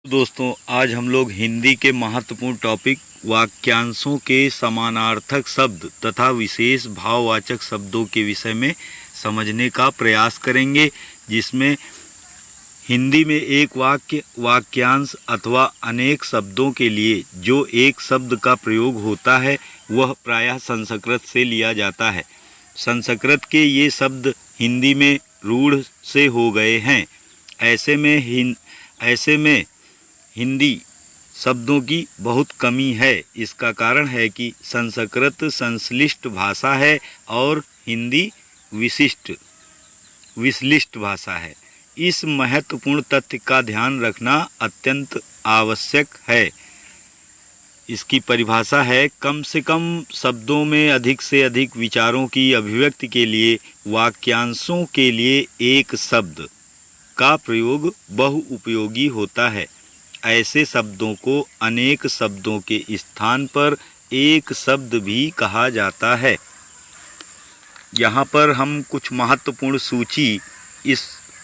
दोस्तों, आज हम लोग हिंदी के महत्वपूर्ण टॉपिक वाक्यांशों के समानार्थक शब्द तथा विशेष भाववाचक शब्दों के विषय में समझने का प्रयास करेंगे, जिसमें हिंदी में एक वाक्य, वाक्यांश अथवा अनेक शब्दों के लिए जो एक शब्द का प्रयोग होता है वह प्रायः संस्कृत से लिया जाता है। संस्कृत के ये शब्द हिंदी में रूढ़ से हो गए हैं। ऐसे में हिंदी शब्दों की बहुत कमी है। इसका कारण है कि संस्कृत संश्लिष्ट भाषा है और हिंदी विश्लिष्ट भाषा है। इस महत्वपूर्ण तथ्य का ध्यान रखना अत्यंत आवश्यक है। इसकी परिभाषा है, कम से कम शब्दों में अधिक से अधिक विचारों की अभिव्यक्ति के लिए वाक्यांशों के लिए एक शब्द का प्रयोग बहुउपयोगी होता है। ऐसे शब्दों को अनेक शब्दों के स्थान पर एक शब्द भी कहा जाता है। यहाँ पर हम कुछ महत्वपूर्ण सूची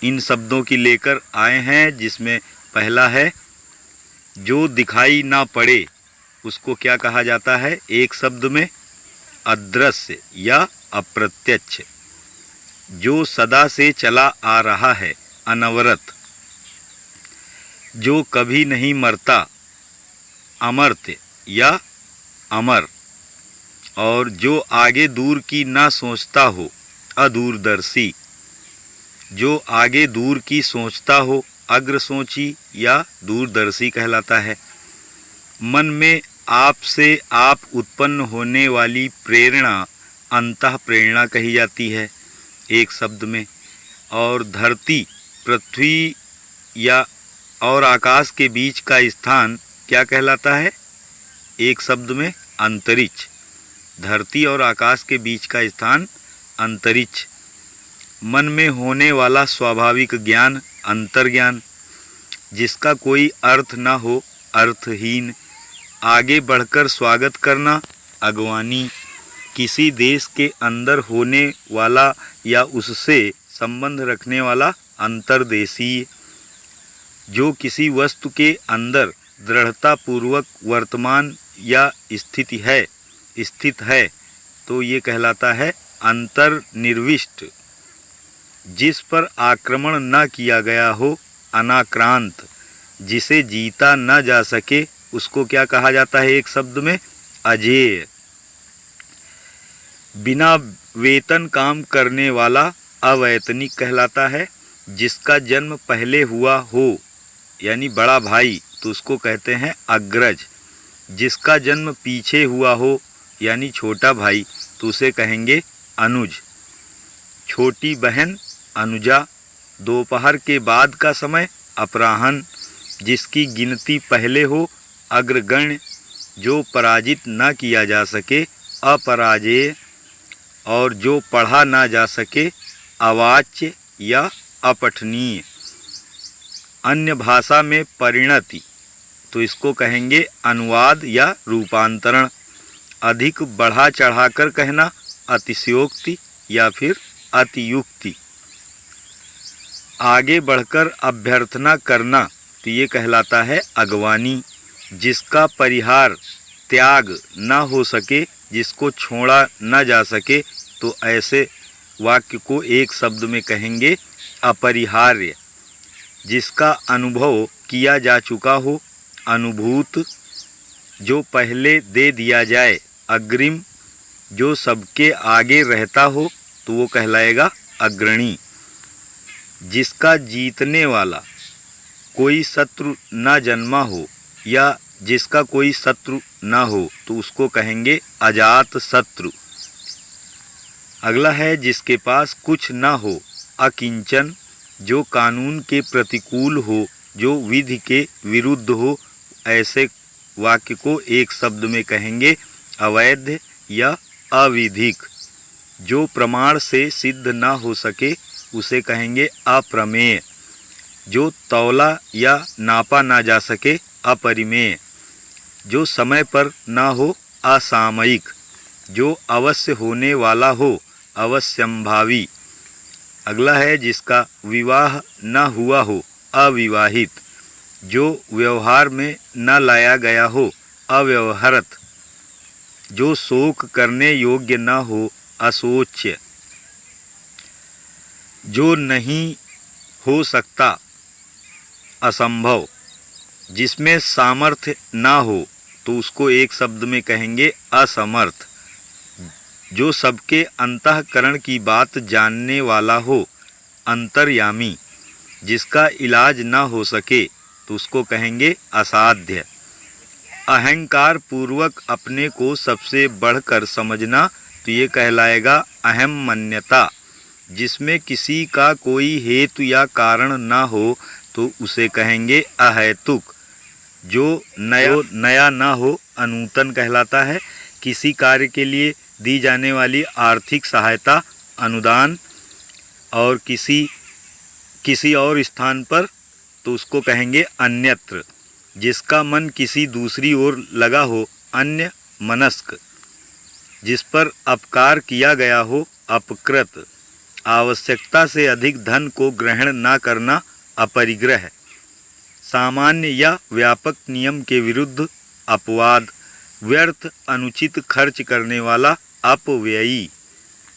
इन शब्दों की लेकर आए हैं, जिसमें पहला है जो दिखाई ना पड़े, उसको क्या कहा जाता है एक शब्द में? अदृश्य या अप्रत्यक्ष। जो सदा से चला आ रहा है, अनवरत। जो कभी नहीं मरता, अमर्त्य या अमर। और जो आगे दूर की ना सोचता हो, अदूरदर्शी। जो आगे दूर की सोचता हो, अग्रसोची या दूरदर्शी कहलाता है। मन में आप से आप उत्पन्न होने वाली प्रेरणा अंतः प्रेरणा कही जाती है एक शब्द में। और धरती, पृथ्वी या और आकाश के बीच का स्थान क्या कहलाता है एक शब्द में? अंतरिक्ष। धरती और आकाश के बीच का स्थान अंतरिक्ष। मन में होने वाला स्वाभाविक ज्ञान, अंतर्ज्ञान। जिसका कोई अर्थ न हो, अर्थहीन। आगे बढ़कर स्वागत करना, अगवानी। किसी देश के अंदर होने वाला या उससे संबंध रखने वाला, अंतर्देशीय। जो किसी वस्तु के अंदर दृढ़तापूर्वक वर्तमान या स्थित है तो ये कहलाता है अंतर्निर्विष्ट। जिस पर आक्रमण न किया गया हो, अनाक्रांत। जिसे जीता न जा सके, उसको क्या कहा जाता है एक शब्द में? अजेय। बिना वेतन काम करने वाला अवैतनिक कहलाता है। जिसका जन्म पहले हुआ हो, यानी बड़ा भाई, तो उसको कहते हैं अग्रज। जिसका जन्म पीछे हुआ हो, यानी छोटा भाई, तो उसे कहेंगे अनुज। छोटी बहन, अनुजा। दोपहर के बाद का समय, अपराह्न। जिसकी गिनती पहले हो, अग्रगण्य। जो पराजित न किया जा सके, अपराजेय। और जो पढ़ा ना जा सके, अवाच्य या अपठनीय। अन्य भाषा में परिणति, तो इसको कहेंगे अनुवाद या रूपांतरण। अधिक बढ़ा चढ़ाकर कहना, अतिशयोक्ति या फिर अतियुक्ति। आगे बढ़कर अभ्यर्थना करना, तो ये कहलाता है अगवानी। जिसका परिहार, त्याग न हो सके, जिसको छोड़ा न जा सके, तो ऐसे वाक्य को एक शब्द में कहेंगे अपरिहार्य। जिसका अनुभव किया जा चुका हो, अनुभूत। जो पहले दे दिया जाए, अग्रिम। जो सबके आगे रहता हो, तो वो कहलाएगा अग्रणी। जिसका जीतने वाला कोई शत्रु न जन्मा हो, या जिसका कोई शत्रु न हो, तो उसको कहेंगे अजात शत्रु। अगला है जिसके पास कुछ न हो, अकिंचन। जो कानून के प्रतिकूल हो, जो विधि के विरुद्ध हो, ऐसे वाक्य को एक शब्द में कहेंगे अवैध या अविधिक। जो प्रमाण से सिद्ध न हो सके, उसे कहेंगे अप्रमेय। जो तौला या नापा ना जा सके, अपरिमेय। जो समय पर न हो, असामयिक। जो अवश्य होने वाला हो, अवश्यंभावी। अगला है जिसका विवाह न हुआ हो, अविवाहित। जो व्यवहार में न लाया गया हो, अव्यवहृत। जो शोक करने योग्य न हो, अशोच्य। जो नहीं हो सकता, असंभव। जिसमें सामर्थ्य ना हो तो उसको एक शब्द में कहेंगे असमर्थ। जो सबके अंतःकरण की बात जानने वाला हो, अंतर्यामी। जिसका इलाज ना हो सके तो उसको कहेंगे असाध्य। अहंकार पूर्वक अपने को सबसे बढ़कर समझना तो ये कहलाएगा अहम मन्यता। जिसमें किसी का कोई हेतु या कारण ना हो तो उसे कहेंगे अहेतुक। जो नया ना हो, अनूतन कहलाता है। किसी कार्य के लिए दी जाने वाली आर्थिक सहायता, अनुदान, और किसी और स्थान पर तो उसको कहेंगे अन्यत्र। जिसका मन किसी दूसरी ओर लगा हो, अन्य मनस्क। जिस पर अपकार किया गया हो, अपकृत। आवश्यकता से अधिक धन को ग्रहण न करना, अपरिग्रह। सामान्य या व्यापक नियम के विरुद्ध, अपवाद। व्यर्थ अनुचित खर्च करने वाला, अपव्ययी।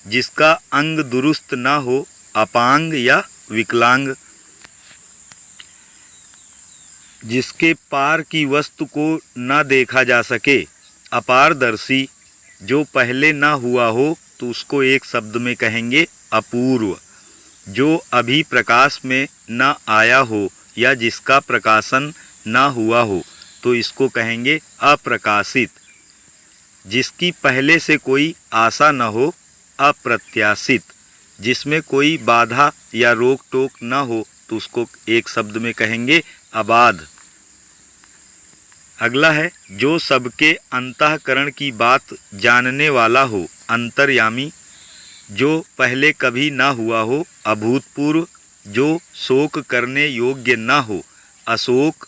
जिसका अंग दुरुस्त न हो, अपांग या विकलांग। जिसके पार की वस्तु को न देखा जा सके, अपारदर्शी। जो पहले न हुआ हो तो उसको एक शब्द में कहेंगे अपूर्व। जो अभी प्रकाश में न आया हो या जिसका प्रकाशन न हुआ हो तो इसको कहेंगे अप्रकाशित। जिसकी पहले से कोई आशा न हो, अप्रत्याशित। जिसमें कोई बाधा या रोक टोक न हो तो उसको एक शब्द में कहेंगे अबाध। अगला है जो सबके अंतःकरण की बात जानने वाला हो, अंतर्यामी। जो पहले कभी ना हुआ हो, अभूतपूर्व। जो शोक करने योग्य ना हो, अशोक।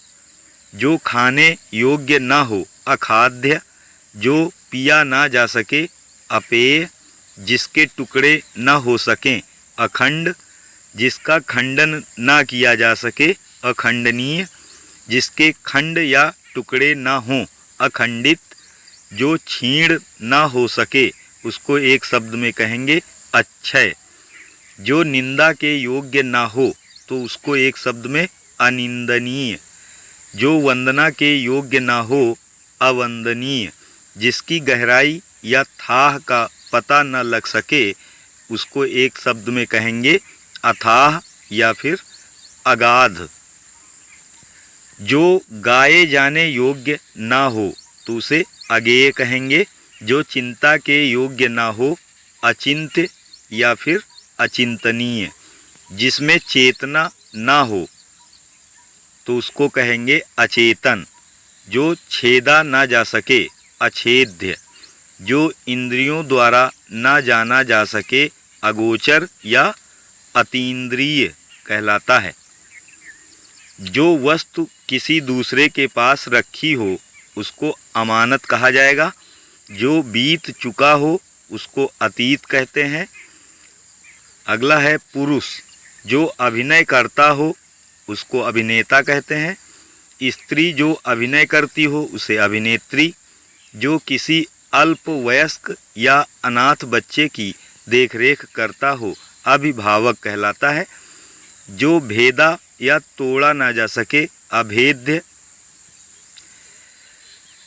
जो खाने योग्य ना हो, अखाद्य। जो पिया ना जा सके, अपेय। जिसके टुकड़े ना हो सकें, अखंड। जिसका खंडन ना किया जा सके, अखंडनीय। जिसके खंड या टुकड़े ना हों, अखंडित। जो छीण ना हो सके उसको एक शब्द में कहेंगे अक्षय। जो निंदा के योग्य ना हो तो उसको एक शब्द में अनिंदनीय। जो वंदना के योग्य ना हो, अवंदनीय। जिसकी गहराई या थाह का पता न लग सके उसको एक शब्द में कहेंगे अथाह या फिर अगाध। जो गाए जाने योग्य ना हो तो उसे अगेय कहेंगे। जो चिंता के योग्य ना हो, अचिंत्य या फिर अचिंतनीय। जिसमें चेतना ना हो तो उसको कहेंगे अचेतन। जो छेदा ना जा सके, अछेद्य। जो इंद्रियों द्वारा ना जाना जा सके, अगोचर या अतीन्द्रिय कहलाता है। जो वस्तु किसी दूसरे के पास रखी हो उसको अमानत कहा जाएगा। जो बीत चुका हो उसको अतीत कहते हैं। अगला है पुरुष। जो अभिनय करता हो उसको अभिनेता कहते हैं। स्त्री जो अभिनय करती हो उसे अभिनेत्री। जो किसी अल्पवयस्क या अनाथ बच्चे की देखरेख करता हो, अभिभावक कहलाता है। जो भेदा या तोड़ा ना जा सके, अभेद्य।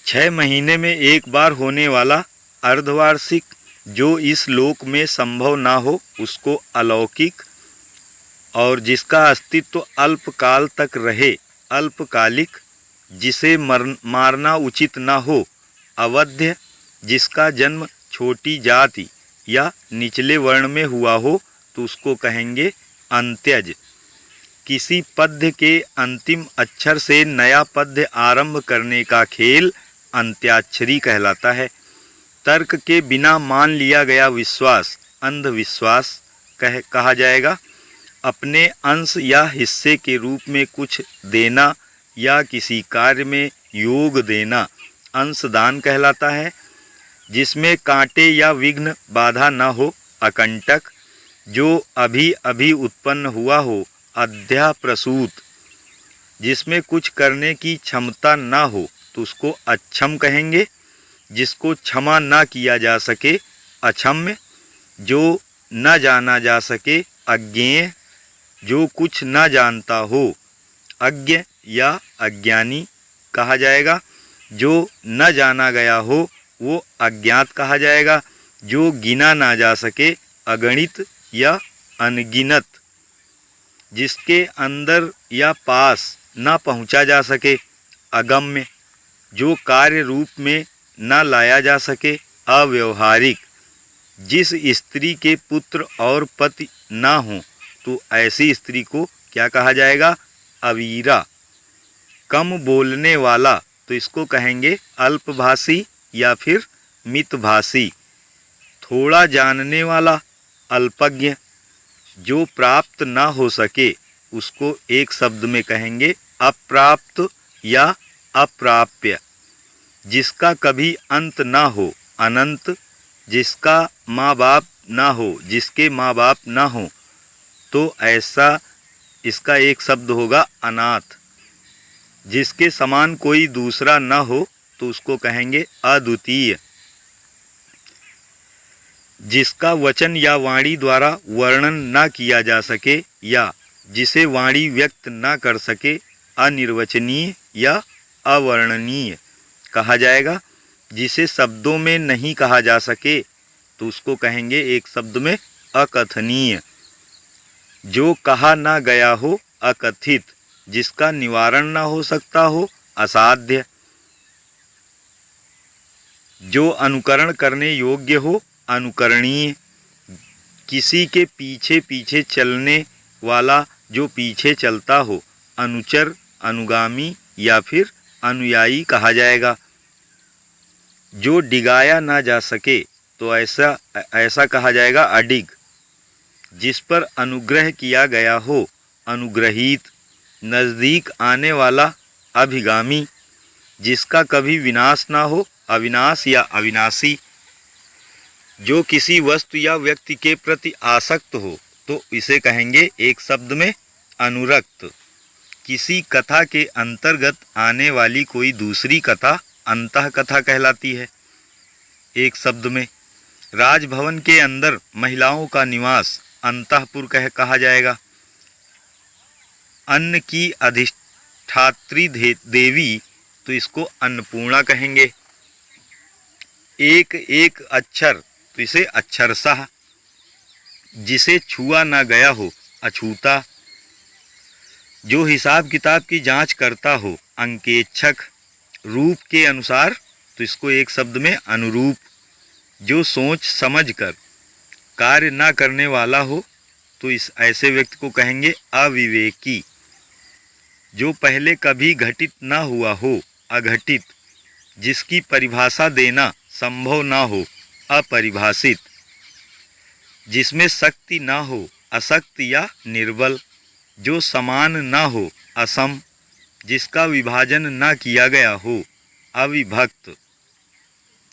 6 महीने में एक बार होने वाला, अर्धवार्षिक। जो इस लोक में संभव ना हो उसको अलौकिक। और जिसका अस्तित्व अल्पकाल तक रहे, अल्पकालिक। जिसे मारना उचित ना हो, अवध्य। जिसका जन्म छोटी जाति या निचले वर्ण में हुआ हो तो उसको कहेंगे अंत्यज। किसी पद्य के अंतिम अक्षर से नया पद्य आरंभ करने का खेल अंत्याक्षरी कहलाता है। तर्क के बिना मान लिया गया विश्वास अंधविश्वास कहा जाएगा। अपने अंश या हिस्से के रूप में कुछ देना या किसी कार्य में योग देना अंशदान कहलाता है। जिसमें कांटे या विघ्न बाधा न हो, अकंटक। जो अभी अभी उत्पन्न हुआ हो, अध्याप्रसूत। जिसमें कुछ करने की क्षमता ना हो तो उसको अक्षम कहेंगे। जिसको क्षमा ना किया जा सके अक्षम्य। जो न जाना जा सके अज्ञेय। जो कुछ न जानता हो अज्ञ या अज्ञानी कहा जाएगा। जो न जाना गया हो वो अज्ञात कहा जाएगा। जो गिना ना जा सके अगणित या अनगिनत। जिसके अंदर या पास ना पहुंचा जा सके अगम्य। जो कार्य रूप में ना लाया जा सके अव्यवहारिक। जिस स्त्री के पुत्र और पति ना हो तो ऐसी स्त्री को क्या कहा जाएगा? अवीरा। कम बोलने वाला तो इसको कहेंगे अल्पभाषी या फिर मितभाषी। थोड़ा जानने वाला अल्पज्ञ। जो प्राप्त ना हो सके उसको एक शब्द में कहेंगे अप्राप्त या अप्राप्य। जिसका कभी अंत ना हो अनंत। जिसका माँ बाप ना हो, जिसके माँ बाप ना हो तो ऐसा इसका एक शब्द होगा अनाथ। जिसके समान कोई दूसरा ना हो तो उसको कहेंगे अद्वितीय। जिसका वचन या वाणी द्वारा वर्णन ना किया जा सके या जिसे वाणी व्यक्त ना कर सके अनिर्वचनीय या अवर्णनीय कहा जाएगा। जिसे शब्दों में नहीं कहा जा सके तो उसको कहेंगे एक शब्द में अकथनीय। जो कहा ना गया हो अकथित। जिसका निवारण ना हो सकता हो असाध्य। जो अनुकरण करने योग्य हो अनुकरणीय। किसी के पीछे पीछे चलने वाला जो पीछे चलता हो अनुचर अनुगामी या फिर अनुयायी कहा जाएगा। जो डिगाया ना जा सके तो ऐसा कहा जाएगा अडिग। जिस पर अनुग्रह किया गया हो अनुग्रहीत। नज़दीक आने वाला अभिगामी। जिसका कभी विनाश ना हो अविनाश या अविनाशी। जो किसी वस्तु या व्यक्ति के प्रति आसक्त हो तो इसे कहेंगे एक शब्द में अनुरक्त। किसी कथा के अंतर्गत आने वाली कोई दूसरी कथा अंतः कथा कहलाती है एक शब्द में। राजभवन के अंदर महिलाओं का निवास अंतःपुर कहा जाएगा। अन्न की अधिष्ठात्री देवी तो इसको अन्नपूर्णा कहेंगे। एक एक अक्षर तो इसे अक्षरशः। जिसे छुआ ना गया हो अछूता। जो हिसाब किताब की जांच करता हो अंकेक्षक। रूप के अनुसार तो इसको एक शब्द में अनुरूप। जो सोच समझ कर कार्य ना करने वाला हो तो इस ऐसे व्यक्ति को कहेंगे अविवेकी। जो पहले कभी घटित ना हुआ हो अघटित। जिसकी परिभाषा देना संभव ना हो अपरिभाषित। जिसमें शक्ति ना हो अशक्त या निर्बल। जो समान ना हो असम। जिसका विभाजन ना किया गया हो अविभक्त।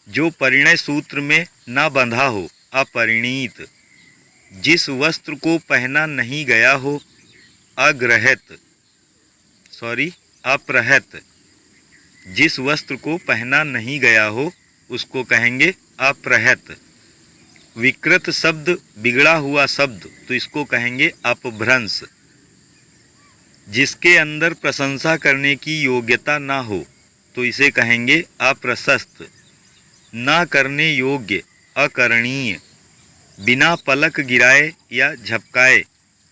जो परिणय सूत्र में ना बंधा हो अपरिणीत। जिस वस्त्र को पहना नहीं गया हो अप्रहत। जिस वस्त्र को पहना नहीं गया हो उसको कहेंगे अप्रहत। विकृत शब्द बिगड़ा हुआ शब्द तो इसको कहेंगे अपभ्रंश। जिसके अंदर प्रशंसा करने की योग्यता ना हो तो इसे कहेंगे अप्रशस्त। ना करने योग्य अकरणीय। बिना पलक गिराए या झपकाए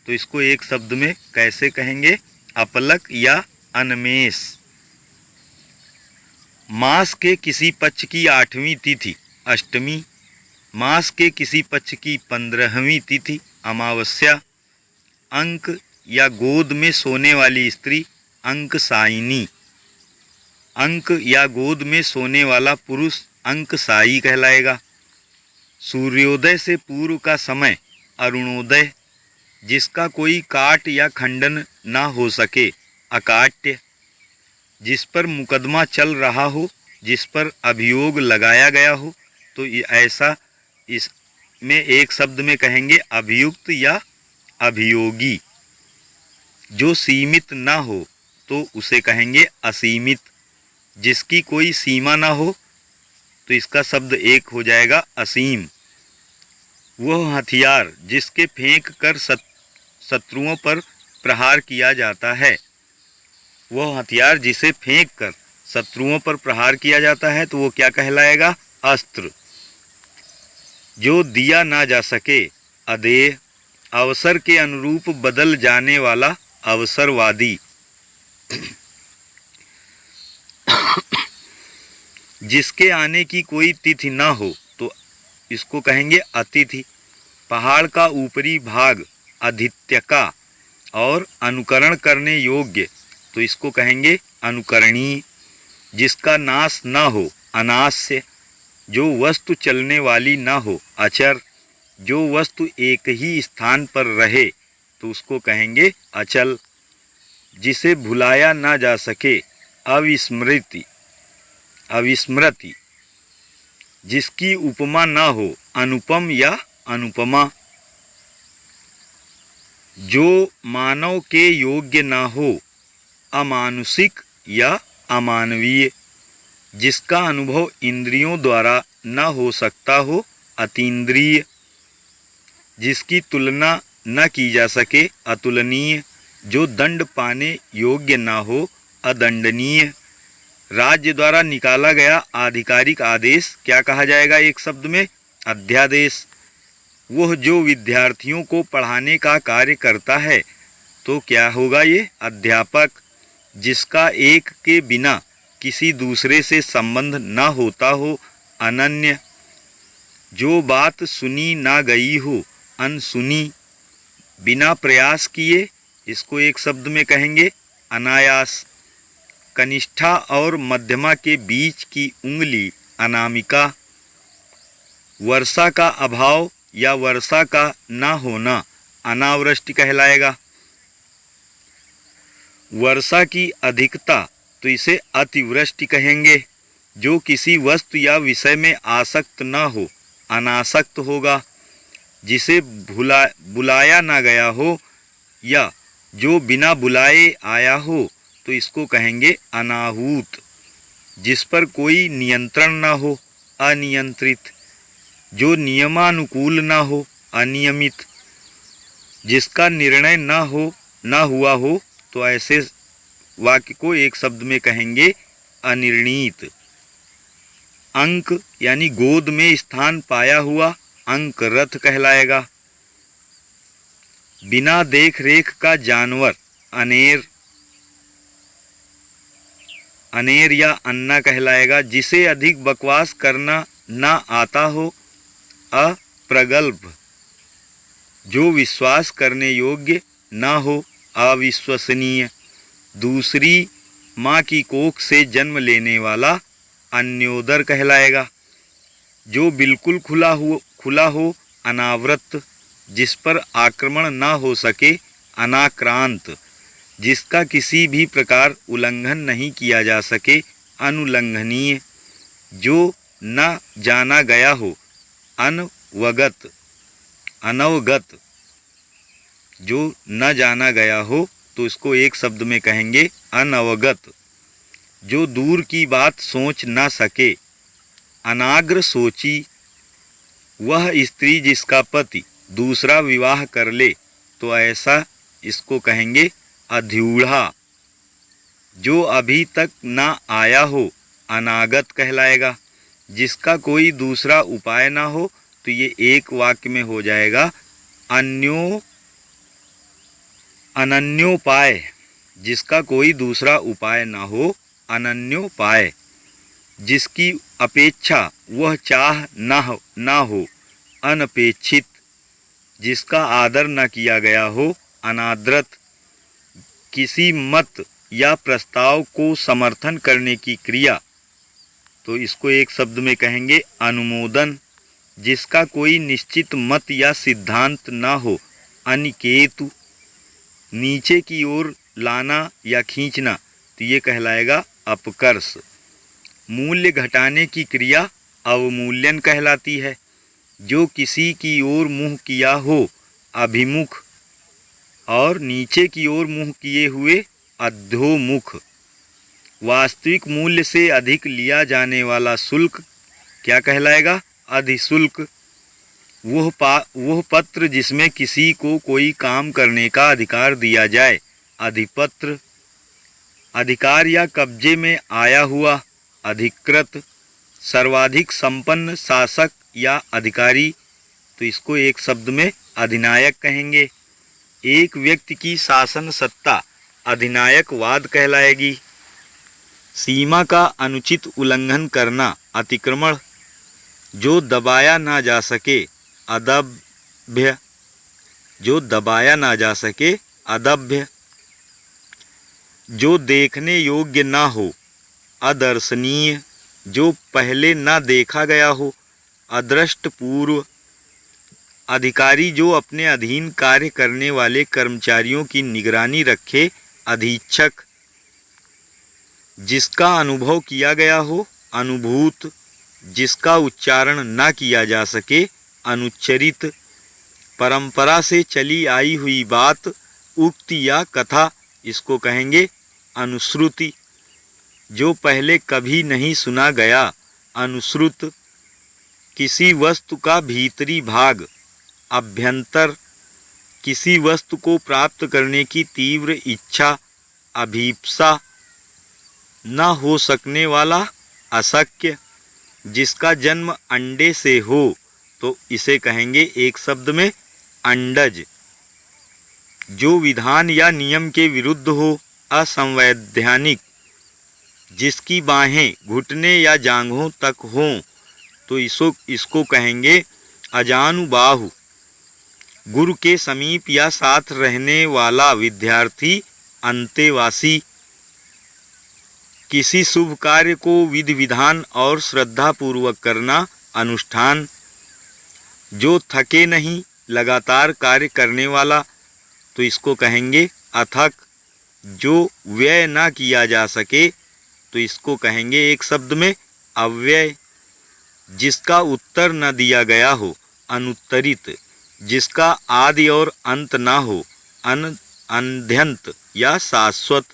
तो इसको एक शब्द में कैसे कहेंगे अपलक या अनमेष। मास के किसी पक्ष की 8वीं तिथि अष्टमी। मास के किसी पक्ष की 15वीं तिथि अमावस्या। अंक या गोद में सोने वाली स्त्री अंकसायिनी। अंक या गोद में सोने वाला पुरुष अंकसाई कहलाएगा। सूर्योदय से पूर्व का समय अरुणोदय। जिसका कोई काट या खंडन ना हो सके अकाट्य। जिस पर मुकदमा चल रहा हो जिस पर अभियोग लगाया गया हो तो ऐसा इसमें एक शब्द में कहेंगे अभियुक्त या अभियोगी। जो सीमित ना हो तो उसे कहेंगे असीमित। जिसकी कोई सीमा ना हो तो इसका शब्द एक हो जाएगा असीम। वह हथियार जिसके फेंक कर शत्रुओं पर प्रहार किया जाता है, वह हथियार जिसे फेंक कर शत्रुओं पर प्रहार किया जाता है तो वो क्या कहलाएगा? अस्त्र। जो दिया ना जा सके, अदेय। अवसर के अनुरूप बदल जाने वाला, अवसरवादी। जिसके आने की कोई तिथि ना हो तो इसको कहेंगे अतिथि। पहाड़ का ऊपरी भाग आदित्यका और अनुकरण करने योग्य तो इसको कहेंगे अनुकरणीय। जिसका नाश ना हो, अनास्य। जो वस्तु चलने वाली ना हो, अचर। जो वस्तु एक ही स्थान पर रहे तो उसको कहेंगे अचल। जिसे भुलाया ना जा सके, अविस्मृति अविस्मृति। जिसकी उपमा ना हो, अनुपम या अनुपमा। जो मानव के योग्य ना हो, अमानुषिक या अमानवीय। जिसका अनुभव इंद्रियों द्वारा न हो सकता हो, अतीन्द्रिय। जिसकी तुलना न की जा सके, अतुलनीय। जो दंड पाने योग्य ना हो, अदंडनीय। राज्य द्वारा निकाला गया आधिकारिक आदेश क्या कहा जाएगा एक शब्द में? अध्यादेश। वह जो विद्यार्थियों को पढ़ाने का कार्य करता है तो क्या होगा ये? अध्यापक। जिसका एक के बिना किसी दूसरे से संबंध न होता हो, अनन्य। जो बात सुनी ना गई हो, अनसुनी। बिना प्रयास किए, इसको एक शब्द में कहेंगे अनायास। कनिष्ठा और मध्यमा के बीच की उंगली, अनामिका। वर्षा का अभाव या वर्षा का ना होना, अनावृष्टि कहलाएगा। वर्षा की अधिकता तो इसे अतिवृष्टि कहेंगे। जो किसी वस्तु या विषय में आसक्त ना हो, अनासक्त होगा। जिसे बुलाया ना गया हो या जो बिना बुलाए आया हो तो इसको कहेंगे अनाहूत। जिस पर कोई नियंत्रण ना हो, अनियंत्रित। जो नियमानुकूल ना हो, अनियमित। जिसका निर्णय ना हुआ हो तो ऐसे वाक्य को एक शब्द में कहेंगे अनिर्णीत। अंक यानी गोद में स्थान पाया हुआ, अंक रथ कहलाएगा। बिना देख रेख का जानवर, अनेर। अनेर या अन्ना कहलाएगा। जिसे अधिक बकवास करना ना आता हो, अप्रगल्भ। जो विश्वास करने योग्य ना हो, अविश्वसनीय। दूसरी माँ की कोख से जन्म लेने वाला, अन्योदर कहलाएगा। जो बिल्कुल खुला हो, अनावृत। जिस पर आक्रमण ना हो सके, अनाक्रांत। जिसका किसी भी प्रकार उल्लंघन नहीं किया जा सके, अनुल्लंघनीय। जो न जाना गया हो, अनवगत अनवगत। जो न जाना गया हो तो इसको एक शब्द में कहेंगे अनवगत। जो दूर की बात सोच ना सके, अनाग्र सोची। वह स्त्री जिसका पति दूसरा विवाह कर ले तो ऐसा इसको कहेंगे अध्यूढ़ा। जो अभी तक ना आया हो, अनागत कहलाएगा। जिसका कोई दूसरा उपाय ना हो तो ये एक वाक्य में हो जाएगा अनन्योपाय। जिसका कोई दूसरा उपाय ना हो, अनन्योपाय। जिसकी अपेक्षा वह चाह ना हो, अनपेक्षित। जिसका आदर न किया गया हो, अनादृत। किसी मत या प्रस्ताव को समर्थन करने की क्रिया तो इसको एक शब्द में कहेंगे अनुमोदन। जिसका कोई निश्चित मत या सिद्धांत ना हो, अनिकेतु। नीचे की ओर लाना या खींचना तो ये कहलाएगा अपकर्ष। मूल्य घटाने की क्रिया अवमूल्यन कहलाती है। जो किसी की ओर मुंह किया हो, अभिमुख। और नीचे की ओर मुंह किए हुए अधोमुख। वास्तविक मूल्य से अधिक लिया जाने वाला शुल्क क्या कहलाएगा? अधिशुल्क। वह पत्र जिसमें किसी को कोई काम करने का अधिकार दिया जाए, अधिपत्र। अधिकार या कब्जे में आया हुआ, अधिकृत। सर्वाधिक संपन्न शासक या अधिकारी, तो इसको एक शब्द में अधिनायक कहेंगे। एक व्यक्ति की शासन सत्ता अधिनायकवाद कहलाएगी। सीमा का अनुचित उल्लंघन करना, अतिक्रमण। जो दबाया ना जा सके, अदभ्य। जो दबाया ना जा सके, अदभ्य। जो देखने योग्य ना हो, अदर्शनीय। जो पहले ना देखा गया हो, अदृष्टपूर्व। अधिकारी जो अपने अधीन कार्य करने वाले कर्मचारियों की निगरानी रखे, अधीक्षक। जिसका अनुभव किया गया हो, अनुभूत। जिसका उच्चारण ना किया जा सके, अनुच्चरित। परंपरा से चली आई हुई बात, उक्ति या कथा, इसको कहेंगे अनुश्रुति। जो पहले कभी नहीं सुना गया, अनुश्रुत। किसी वस्तु का भीतरी भाग, अभ्यंतर। किसी वस्तु को प्राप्त करने की तीव्र इच्छा, अभीप्सा। न हो सकने वाला, अशक्य। जिसका जन्म अंडे से हो, तो इसे कहेंगे एक शब्द में अंडज। जो विधान या नियम के विरुद्ध हो, असंवैधानिक। जिसकी बाहें घुटने या जांघों तक हों, तो इसको कहेंगे अजानुबाहु। गुरु के समीप या साथ रहने वाला विद्यार्थी, अंतेवासी। किसी शुभ कार्य को विधि विधान और श्रद्धा पूर्वक करना, अनुष्ठान। जो थके नहीं, लगातार कार्य करने वाला, तो इसको कहेंगे अथक। जो व्यय ना किया जा सके, तो इसको कहेंगे एक शब्द में अव्यय। जिसका उत्तर न दिया गया हो, अनुत्तरित। जिसका आदि और अंत ना हो, अनंत या शाश्वत।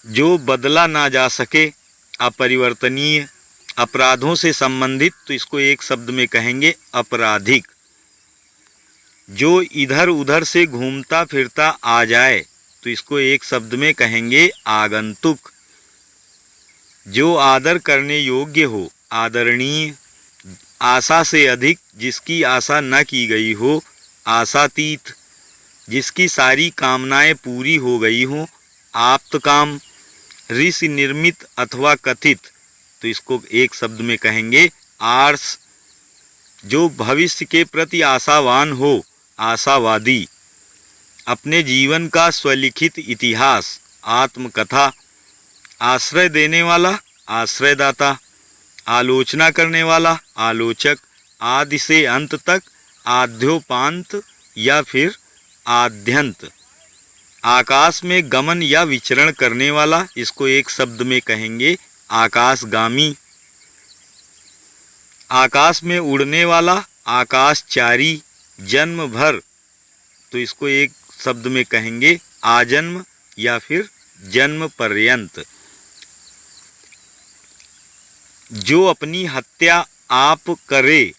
जो बदला ना जा सके, अपरिवर्तनीय। अपराधों से संबंधित, तो इसको एक शब्द में कहेंगे आपराधिक। जो इधर उधर से घूमता फिरता आ जाए, तो इसको एक शब्द में कहेंगे आगंतुक। जो आदर करने योग्य हो, आदरणीय। आशा से अधिक, जिसकी आशा न की गई हो, आशातीत। जिसकी सारी कामनाएं पूरी हो गई हों, आप्तकाम। ऋषि निर्मित अथवा कथित, तो इसको एक शब्द में कहेंगे आर्स। जो भविष्य के प्रति आशावान हो, आशावादी। अपने जीवन का स्वलिखित इतिहास, आत्मकथा। आश्रय देने वाला, आश्रयदाता। आलोचना करने वाला, आलोचक। आदि से अंत तक, आद्योपांत या फिर आद्यंत। आकाश में गमन या विचरण करने वाला, इसको एक शब्द में कहेंगे आकाशगामी। आकाश में उड़ने वाला, आकाशचारी। जन्म भर, तो इसको एक शब्द में कहेंगे आजन्म या फिर जन्म पर्यंत। जो अपनी हत्या आप करे,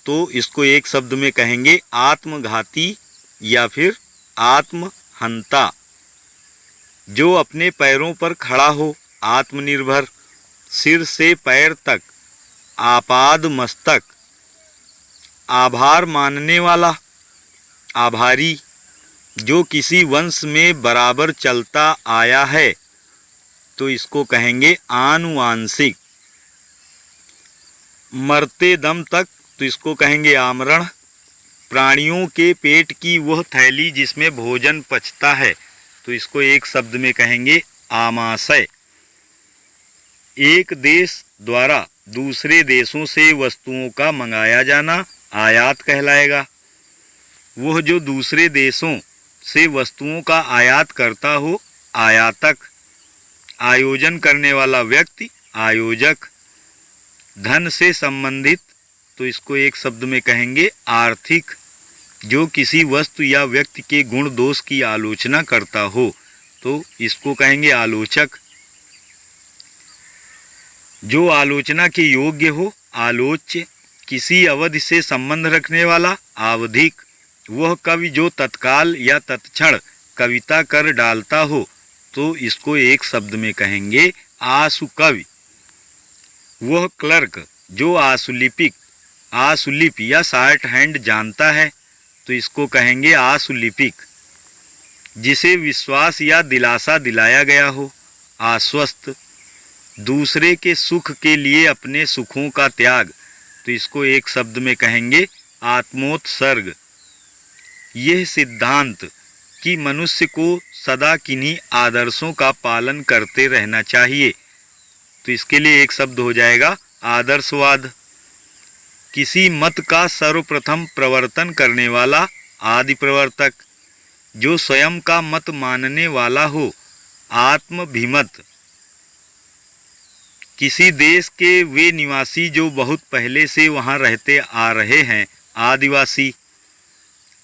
तो इसको एक शब्द में कहेंगे आत्मघाती या फिर आत्महंता। जो अपने पैरों पर खड़ा हो, आत्मनिर्भर। सिर से पैर तक, आपाद मस्तक। आभार मानने वाला, आभारी। जो किसी वंश में बराबर चलता आया है, तो इसको कहेंगे आनुवांशिक। मरते दम तक, तो इसको कहेंगे आमरण। प्राणियों के पेट की वह थैली जिसमें भोजन पचता है, तो इसको एक शब्द में कहेंगे आमाशय। एक देश द्वारा दूसरे देशों से वस्तुओं का मंगाया जाना, आयात कहलाएगा। वह जो दूसरे देशों से वस्तुओं का आयात करता हो, आयातक। आयोजन करने वाला व्यक्ति, आयोजक। धन से संबंधित, तो इसको एक शब्द में कहेंगे आर्थिक। जो किसी वस्तु या व्यक्ति के गुण दोष की आलोचना करता हो तो इसको कहेंगे आलोचक। जो आलोचना के योग्य हो आलोच्य। किसी अवधि से संबंध रखने वाला आवधिक। वह कवि जो तत्काल या तत्क्षण कविता कर डालता हो तो इसको एक शब्द में कहेंगे आशु कवि। वह क्लर्क जो आशुलिपि या शॉर्ट हैंड जानता है तो इसको कहेंगे आशुलिपिक। जिसे विश्वास या दिलासा दिलाया गया हो आश्वस्त। दूसरे के सुख के लिए अपने सुखों का त्याग तो इसको एक शब्द में कहेंगे आत्मोत्सर्ग। यह सिद्धांत कि मनुष्य को सदा किन्हीं आदर्शों का पालन करते रहना चाहिए तो इसके लिए एक शब्द हो जाएगा आदर्शवाद। किसी मत का सर्वप्रथम प्रवर्तन करने वाला आदि प्रवर्तक। जो स्वयं का मत मानने वाला हो आत्मभिमत। किसी देश के वे निवासी जो बहुत पहले से वहाँ रहते आ रहे हैं आदिवासी।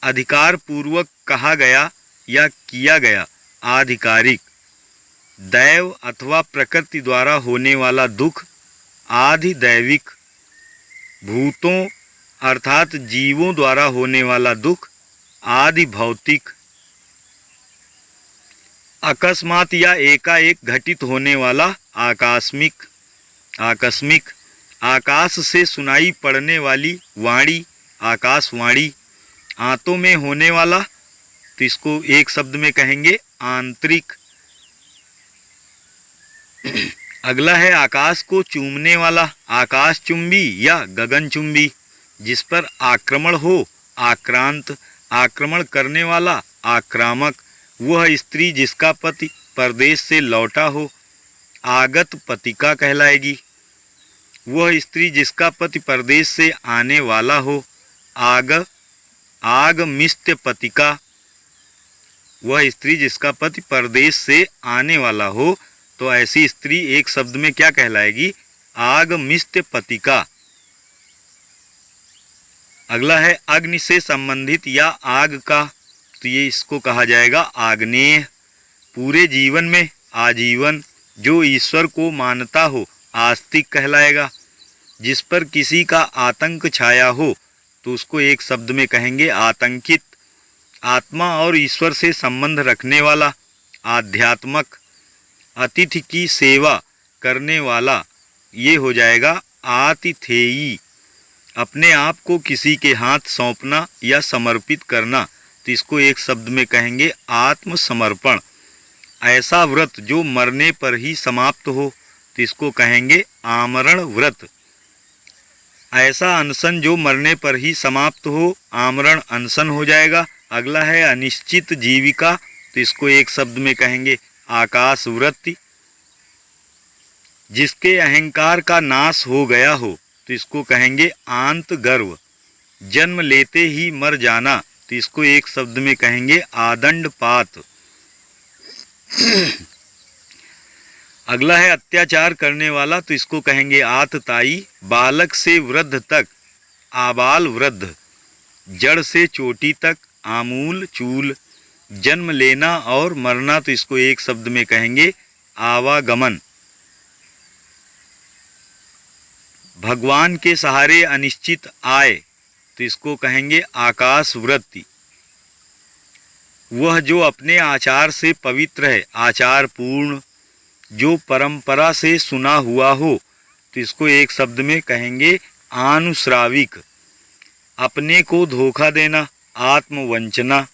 अधिकार पूर्वक कहा गया या किया गया आधिकारिक। दैव अथवा प्रकृति द्वारा होने वाला दुख आधिदैविक। भूतों अर्थात जीवों द्वारा होने वाला दुख आदि भौतिक। अकस्मात या एकाएक घटित होने वाला आकस्मिक। आकाश से सुनाई पड़ने वाली वाणी आकाशवाणी। आंतों में होने वाला तो इसको एक शब्द में कहेंगे आंतरिक। अगला है आकाश को चूमने वाला आकाशचुंबी या गगनचुंबी। जिस पर आक्रमण हो आक्रांत। आक्रमण करने वाला आक्रामक। वह स्त्री जिसका पति परदेश से लौटा हो आगत पतिका कहलाएगी। वह स्त्री जिसका पति परदेश से आने वाला हो आगमिष्ट पतिका। वह स्त्री जिसका पति परदेश से आने वाला हो तो ऐसी स्त्री एक शब्द में क्या कहलाएगी आगमिष्ट पतिका। अगला है अग्नि से संबंधित या आग का तो ये इसको कहा जाएगा आग्नेय। पूरे जीवन में आजीवन। जो ईश्वर को मानता हो आस्तिक कहलाएगा। जिस पर किसी का आतंक छाया हो तो उसको एक शब्द में कहेंगे आतंकित। आत्मा और ईश्वर से संबंध रखने वाला आध्यात्मक। अतिथि की सेवा करने वाला ये हो जाएगा आतिथेयी। अपने आप को किसी के हाथ सौंपना या समर्पित करना तो इसको एक शब्द में कहेंगे आत्मसमर्पण। ऐसा व्रत जो मरने पर ही समाप्त हो तो इसको कहेंगे आमरण व्रत। ऐसा अनशन जो मरने पर ही समाप्त हो आमरण अनशन हो जाएगा। अगला है अनिश्चित जीविका तो इसको एक शब्द में कहेंगे आकाश वृत्ति। जिसके अहंकार का नाश हो गया हो तो इसको कहेंगे आंत गर्व। जन्म लेते ही मर जाना तो इसको एक शब्द में कहेंगे आदंडपात। अगला है अत्याचार करने वाला तो इसको कहेंगे आतताई। बालक से वृद्ध तक आबाल वृद्ध। जड़ से चोटी तक आमूल चूल। जन्म लेना और मरना तो इसको एक शब्द में कहेंगे आवागमन। भगवान के सहारे अनिश्चित आय तो इसको कहेंगे आकाश वृत्ति। वह जो अपने आचार से पवित्र है आचार पूर्ण। जो परंपरा से सुना हुआ हो तो इसको एक शब्द में कहेंगे आनुश्राविक। अपने को धोखा देना आत्मवंचना।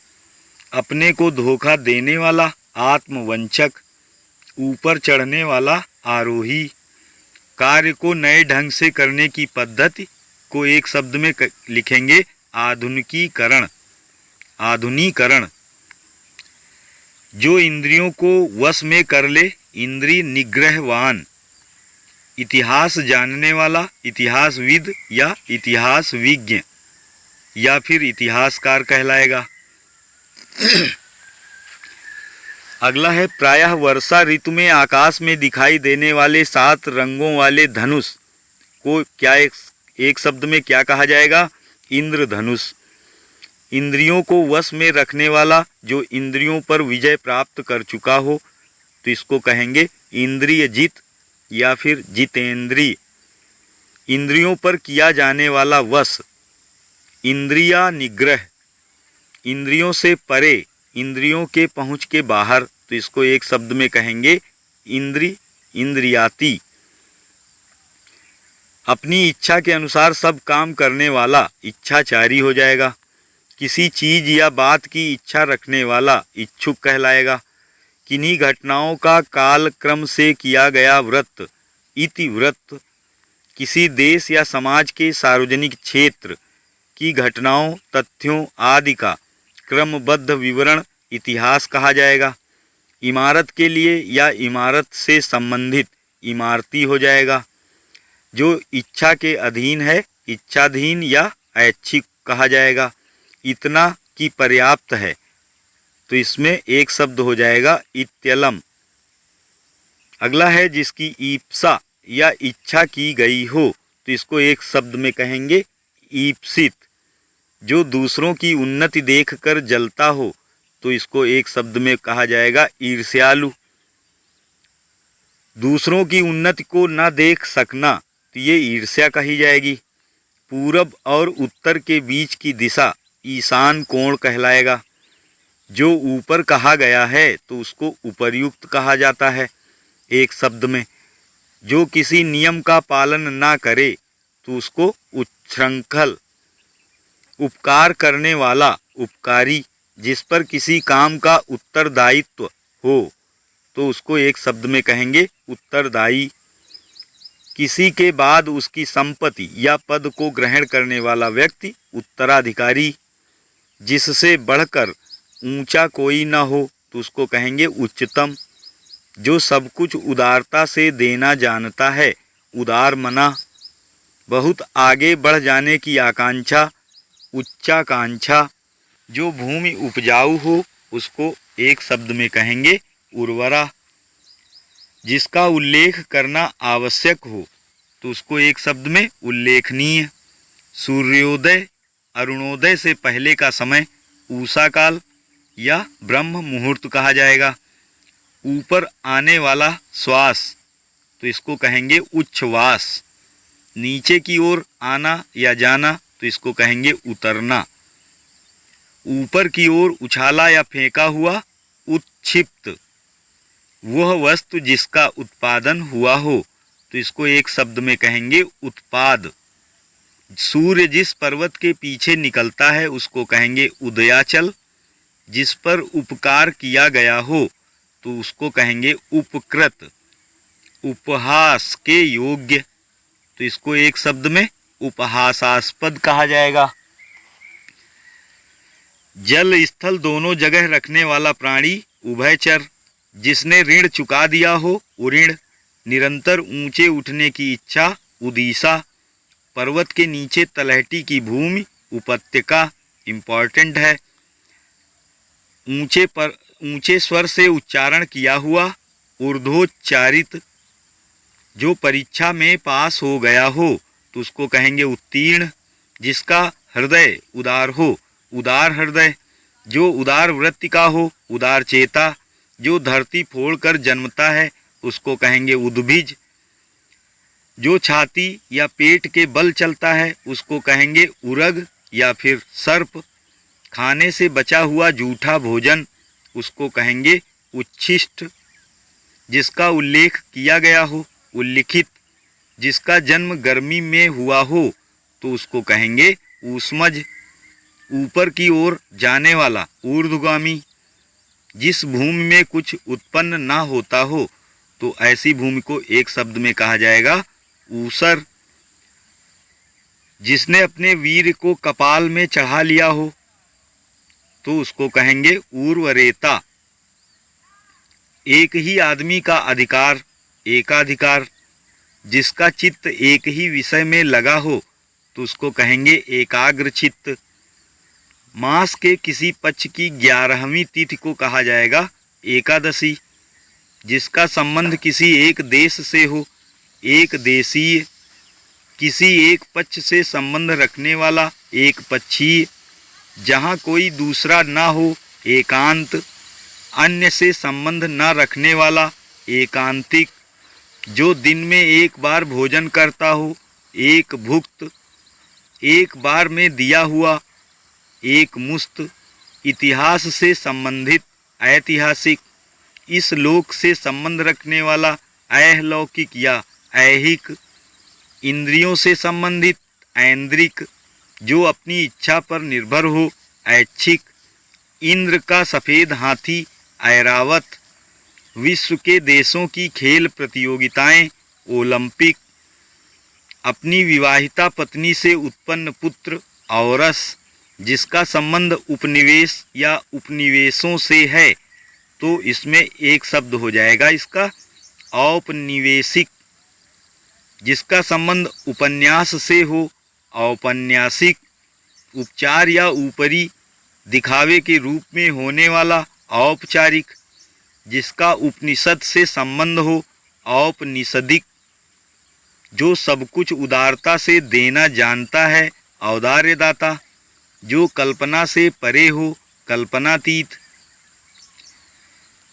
अपने को धोखा देने वाला आत्मवंचक। ऊपर चढ़ने वाला आरोही। कार्य को नए ढंग से करने की पद्धति को एक शब्द में लिखेंगे आधुनिकीकरण। आधुनिकरण। जो इंद्रियों को वश में कर ले इंद्रिय निग्रहवान। इतिहास जानने वाला इतिहासविद या इतिहासविज्ञ या फिर इतिहासकार कहलाएगा। अगला है प्रायः वर्षा ऋतु में आकाश में दिखाई देने वाले 7 रंगों वाले धनुष को क्या एक शब्द में क्या कहा जाएगा इंद्रधनुष। इंद्रियों को वश में रखने वाला, जो इंद्रियों पर विजय प्राप्त कर चुका हो, तो इसको कहेंगे इंद्रिय जित या फिर जितेंद्रिय। इंद्रियों पर किया जाने वाला वश, इंद्रिया निग्रह, इंद्रियों से परे, इंद्रियों के पहुँच के बाहर, तो इसको एक शब्द में कहेंगे इंद्रियाती। अपनी इच्छा के अनुसार सब काम करने वाला इच्छाचारी हो जाएगा। किसी चीज या बात की इच्छा रखने वाला इच्छुक कहलाएगा। किन्हीं घटनाओं का काल क्रम से किया गया व्रत, इति व्रत। किसी देश या समाज के सार्वजनिक क्षेत्र की घटनाओं, तथ्यों आदि का क्रमबद्ध विवरण इतिहास कहा जाएगा। इमारत के लिए या इमारत से संबंधित इमारती हो जाएगा। जो इच्छा के अधीन है, इच्छाधीन या ऐच्छिक कहा जाएगा। इतना की पर्याप्त है, तो इसमें एक शब्द हो जाएगा इत्यलम। अगला है जिसकी ईप्सा या इच्छा की गई हो, तो इसको एक शब्द में कहेंगे ईप्सित। जो दूसरों की उन्नति देखकर जलता हो, तो इसको एक शब्द में कहा जाएगा ईर्ष्यालु। दूसरों की उन्नति को न देख सकना, तो ये ईर्ष्या कही जाएगी। पूरब और उत्तर के बीच की दिशा ईशान कोण कहलाएगा। जो ऊपर कहा गया है, तो उसको उपर्युक्त कहा जाता है एक शब्द में। जो किसी नियम का पालन ना करे, तो उसको उच्छृंखल। उपकार करने वाला उपकारी, जिस पर किसी काम का उत्तरदायित्व हो, तो उसको एक शब्द में कहेंगे उत्तरदायी। किसी के बाद उसकी संपत्ति या पद को ग्रहण करने वाला व्यक्ति उत्तराधिकारी। जिससे बढ़कर ऊंचा कोई न हो, तो उसको कहेंगे उच्चतम। जो सब कुछ उदारता से देना जानता है, उदार मना। बहुत आगे बढ़ जाने की आकांक्षा, उच्चाकांक्षा। जो भूमि उपजाऊ हो, उसको एक शब्द में कहेंगे उर्वरा। जिसका उल्लेख करना आवश्यक हो, तो उसको एक शब्द में उल्लेखनीय। सूर्योदय अरुणोदय से पहले का समय उषा काल या ब्रह्म मुहूर्त कहा जाएगा। ऊपर आने वाला श्वास, तो इसको कहेंगे उच्छ्वास। नीचे की ओर आना या जाना, तो इसको कहेंगे उतरना। ऊपर की ओर उछाला या फेंका हुआ उत्क्षिप्त। वह वस्तु जिसका उत्पादन हुआ हो, तो इसको एक शब्द में कहेंगे उत्पाद। सूर्य जिस पर्वत के पीछे निकलता है, उसको कहेंगे उदयाचल। जिस पर उपकार किया गया हो, तो उसको कहेंगे उपकृत। उपहास के योग्य, तो इसको एक शब्द में उपहासास्पद कहा जाएगा। जल स्थल दोनों जगह रखने वाला प्राणी उभयचर। जिसने ऋण चुका दिया हो, उऋण। निरंतर ऊंचे उठने की इच्छा, उदीसा। पर्वत के नीचे तलहटी की भूमि, उपत्यका इम्पॉर्टेंट है। ऊंचे स्वर से उच्चारण किया हुआ, ऊर्ध्वोच्चारित। जो परीक्षा में पास हो गया हो, तो उसको कहेंगे उत्तीर्ण। जिसका हृदय उदार हो, उदार हृदय। जो उदार वृत्ति का हो, उदार चेता। जो धरती फोड़कर जन्मता है, उसको कहेंगे उद्भिज। जो छाती या पेट के बल चलता है, उसको कहेंगे उरग या फिर सर्प। खाने से बचा हुआ जूठा भोजन, उसको कहेंगे उच्छिष्ट। जिसका उल्लेख किया गया हो, उल्लिखित। जिसका जन्म गर्मी में हुआ हो, तो उसको कहेंगे ऊष्मज। ऊपर की ओर जाने वाला, ऊर्ध्वगामी। जिस भूमि में कुछ उत्पन्न ना होता हो, तो ऐसी भूमि को एक शब्द में कहा जाएगा ऊसर। जिसने अपने वीर को कपाल में चढ़ा लिया हो, तो उसको कहेंगे उर्वरेता। एक ही आदमी का अधिकार, एकाधिकार। जिसका चित्त एक ही विषय में लगा हो, तो उसको कहेंगे एकाग्र चित्त। मास के किसी पक्ष की 11वीं तिथि को कहा जाएगा एकादशी। जिसका संबंध किसी एक देश से हो, एक देशीय। किसी एक पक्ष से संबंध रखने वाला, एक पक्षीय। जहाँ कोई दूसरा ना हो, एकांत, अन्य से संबंध न रखने वाला, एकांतिक, जो दिन में एक बार भोजन करता हो, एक भुक्त, एक बार में दिया हुआ, एक मुस्त, इतिहास से संबंधित, ऐतिहासिक, इस लोक से संबंध रखने वाला, ऐहलौकिक या ऐहिक, इंद्रियों से संबंधित, ऐन्द्रिक, जो अपनी इच्छा पर निर्भर हो, ऐच्छिक, इंद्र का सफ़ेद हाथी, ऐरावत, विश्व के देशों की खेल प्रतियोगिताएं, ओलंपिक, अपनी विवाहिता पत्नी से उत्पन्न पुत्र, औरस, जिसका संबंध उपनिवेश या उपनिवेशों से है, तो इसमें एक शब्द हो जाएगा इसका औपनिवेशिक, जिसका संबंध उपन्यास से हो, औपन्यासिक, उपचार या ऊपरी दिखावे के रूप में होने वाला, औपचारिक, जिसका उपनिषद से संबंध हो, औपनिषदिक, जो सब कुछ उदारता से देना जानता है, औदार्यदाता, जो कल्पना से परे हो, कल्पनातीत,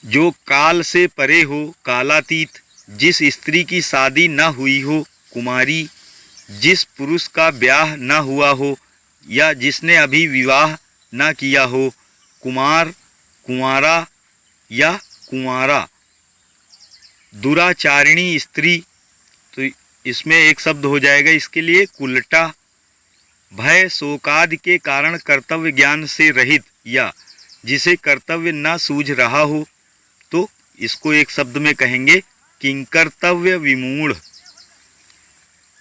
जो काल से परे हो, कालातीत, जिस स्त्री की शादी न हुई हो, कुमारी, जिस पुरुष का ब्याह न हुआ हो या जिसने अभी विवाह न किया हो, कुमार, कुंवारा या कुंवारा, दुराचारिणी स्त्री, तो इसमें एक शब्द हो जाएगा इसके लिए कुलटा, भय शोकादि के कारण कर्तव्य ज्ञान से रहित या जिसे कर्तव्य न सूझ रहा हो, तो इसको एक शब्द में कहेंगे किंकर्तव्य विमूढ़,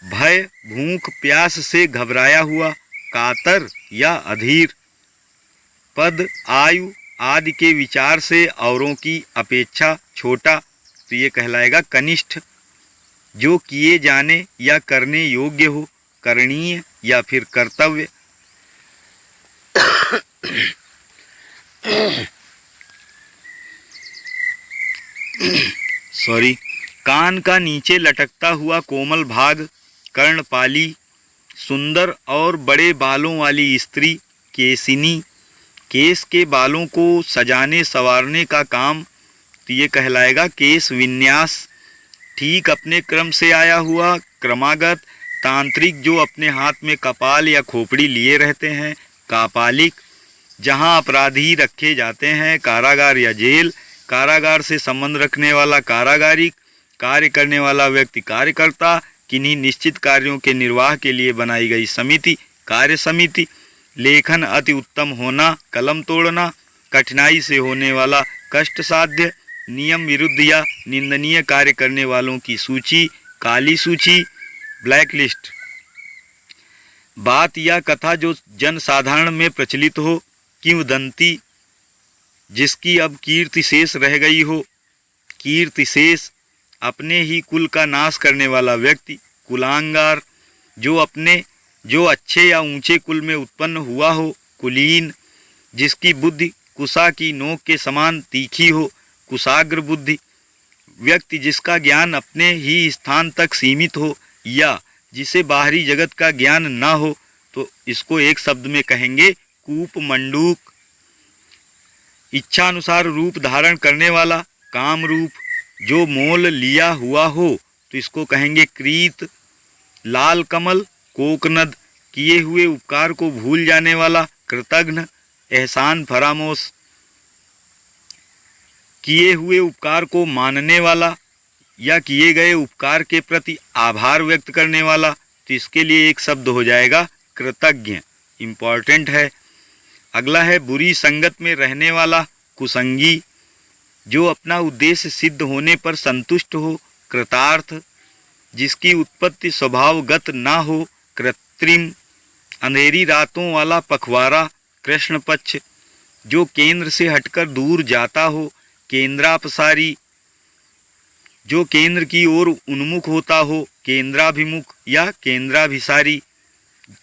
भय भूख प्यास से घबराया हुआ, कातर या अधीर, पद आयु आदि के विचार से औरों की अपेक्षा छोटा, तो ये कहलाएगा कनिष्ठ, जो किए जाने या करने योग्य हो, करणीय या फिर कर्तव्य। सॉरी, कान का नीचे लटकता हुआ कोमल भाग, कर्णपाली, सुंदर और बड़े बालों वाली स्त्री, केसिनी, केस के बालों को सजाने संवारने का काम, तो ये कहलाएगा केस विन्यास, ठीक अपने क्रम से आया हुआ, क्रमागत, तांत्रिक, जो अपने हाथ में कपाल या खोपड़ी लिए रहते हैं, कापालिक, जहाँ अपराधी रखे जाते हैं, कारागार या जेल, कारागार से संबंध रखने वाला, कारागारिक, कार्य करने वाला व्यक्ति, कार्यकर्ता, किन्हीं निश्चित कार्यों के निर्वाह के लिए बनाई गई समिति, कार्य समिति, लेखन अति उत्तम होना, कलम तोड़ना, कठिनाई से होने वाला, कष्ट साध्य, नियम विरुद्ध या निंदनीय कार्य करने वालों की सूची, काली सूची, ब्लैक लिस्ट, बात या कथा जो जनसाधारण में प्रचलित हो, किंवदंती, जिसकी अब कीर्ति शेष रह गई हो, कीर्ति शेष, अपने ही कुल का नाश करने वाला व्यक्ति, कुलांगार, जो अच्छे या ऊंचे कुल में उत्पन्न हुआ हो, कुलीन, जिसकी बुद्धि कुशा की नोक के समान तीखी हो, कुशाग्र बुद्धि, व्यक्ति जिसका ज्ञान अपने ही स्थान तक सीमित हो या जिसे बाहरी जगत का ज्ञान ना हो, तो इसको एक शब्द में कहेंगे कूप मंडूक, इच्छा अनुसार रूप धारण करने वाला, काम रूप, जो मोल लिया हुआ हो, तो इसको कहेंगे क्रीत, लाल कमल, कोकनद, किए हुए उपकार को भूल जाने वाला, कृतघ्न, एहसान फरामोश, किए हुए उपकार को मानने वाला या किए गए उपकार के प्रति आभार व्यक्त करने वाला, तो इसके लिए एक शब्द हो जाएगा कृतज्ञ, इम्पॉर्टेंट है। अगला है बुरी संगत में रहने वाला, कुसंगी, जो अपना उद्देश्य सिद्ध होने पर संतुष्ट हो, कृतार्थ, जिसकी उत्पत्ति स्वभावगत ना हो, कृत्रिम, अंधेरी रातों वाला पखवारा, कृष्ण पक्ष, जो केंद्र से हटकर दूर जाता हो, केंद्रापसारी, जो केंद्र की ओर उन्मुख होता हो, केंद्राभिमुख या केंद्राभिसारी,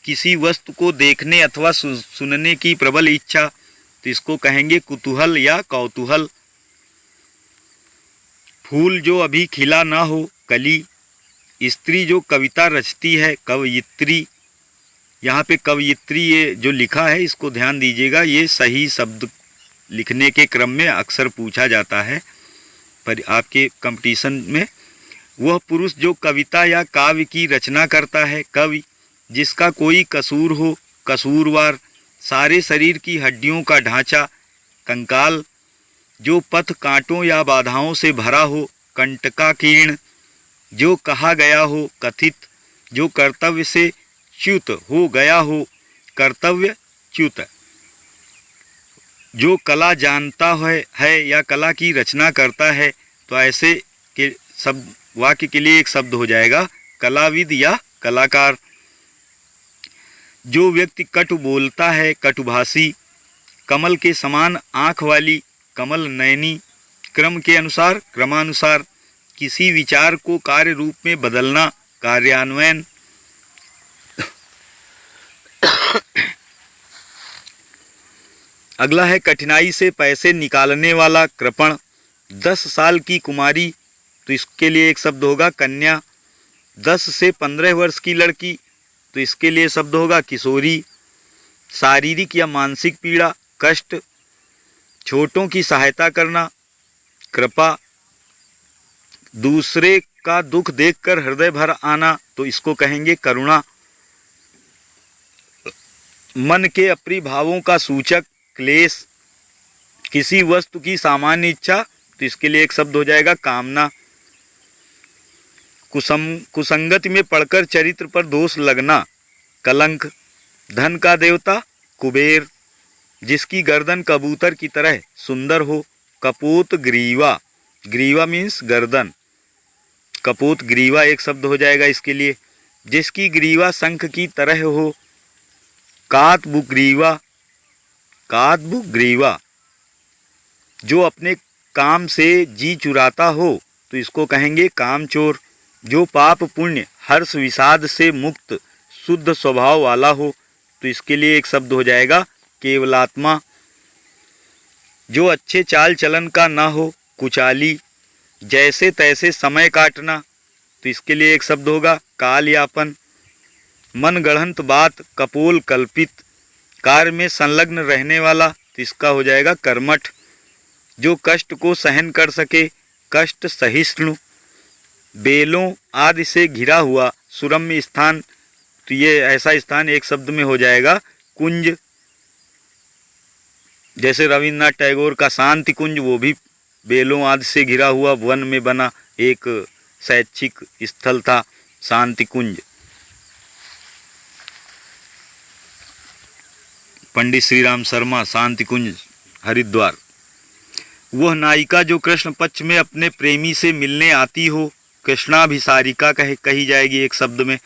किसी वस्तु को देखने अथवा सुनने की प्रबल इच्छा, तो इसको कहेंगे कुतूहल या कौतूहल। फूल जो अभी खिला ना हो, कली, स्त्री जो कविता रचती है, कवयित्री, यहाँ पे कवयित्री ये जो लिखा है इसको ध्यान दीजिएगा, ये सही शब्द लिखने के क्रम में अक्सर पूछा जाता है पर आपके कंपटीशन में। वह पुरुष जो कविता या काव्य की रचना करता है, कवि, जिसका कोई कसूर हो, कसूरवार, सारे शरीर की हड्डियों का ढांचा कंकाल, जो पथ कांटों या बाधाओं से भरा हो, कंटकाकीर्ण, जो कहा गया हो, कथित, जो कर्तव्य से च्युत हो गया हो, कर्तव्य च्युत, जो कला जानता है या कला की रचना करता है, तो ऐसे के शब्द वाक्य के लिए एक शब्द हो जाएगा कलाविद या कलाकार। जो व्यक्ति कटु बोलता है, कटुभाषी, कमल के समान आँख वाली, कमल नयनी, क्रम के अनुसार, क्रमानुसार, किसी विचार को कार्य रूप में बदलना, कार्यान्वयन। अगला है कठिनाई से पैसे निकालने वाला, कृपण। 10 साल की कुमारी, तो इसके लिए एक शब्द होगा कन्या। 10 से 15 वर्ष की लड़की, तो इसके लिए शब्द होगा किशोरी। शारीरिक या मानसिक पीड़ा, कष्ट। छोटों की सहायता करना, कृपा। दूसरे का दुख देखकर हृदय भर आना, तो इसको कहेंगे करुणा। मन के अप्रिय भावों का सूचक, क्लेश। किसी वस्तु की सामान्य इच्छा, तो इसके लिए एक शब्द हो जाएगा कामना। कुसंगति में पड़कर चरित्र पर दोष लगना, कलंक। धन का देवता, कुबेर, जिसकी गर्दन कबूतर की तरह सुंदर हो, कपोत ग्रीवा। ग्रीवा मीन्स गर्दन, कपोत ग्रीवा एक शब्द हो जाएगा इसके लिए। जिसकी ग्रीवा शंख की तरह हो, कातबुग्रीवा। कातबुग्रीवा, जो अपने काम से जी चुराता हो, तो इसको कहेंगे कामचोर। जो पाप पुण्य हर्ष विषाद से मुक्त शुद्ध स्वभाव वाला हो, तो इसके लिए एक शब्द हो जाएगा केवलात्मा। जो अच्छे चाल चलन का ना हो, कुचाली। जैसे तैसे समय काटना, तो इसके लिए एक शब्द होगा कालयापन। मनगढ़ंत बात, कपोल कल्पित। कार्य में संलग्न रहने वाला, तो इसका हो जाएगा कर्मठ। जो कष्ट को सहन कर सके, कष्ट सहिष्णु। बेलों आदि से घिरा हुआ सुरम्य स्थान, तो ये ऐसा स्थान एक शब्द में हो जाएगा कुंज। जैसे रविन्द्रनाथ टैगोर का शांति कुंज, वो भी बेलों आदि से घिरा हुआ वन में बना एक शैक्षिक स्थल था, शांति कुंज। पंडित श्री राम शर्मा, शांति कुंज, हरिद्वार। वह नायिका जो कृष्ण पक्ष में अपने प्रेमी से मिलने आती हो, कृष्णाभिसारिका कही जाएगी एक शब्द में।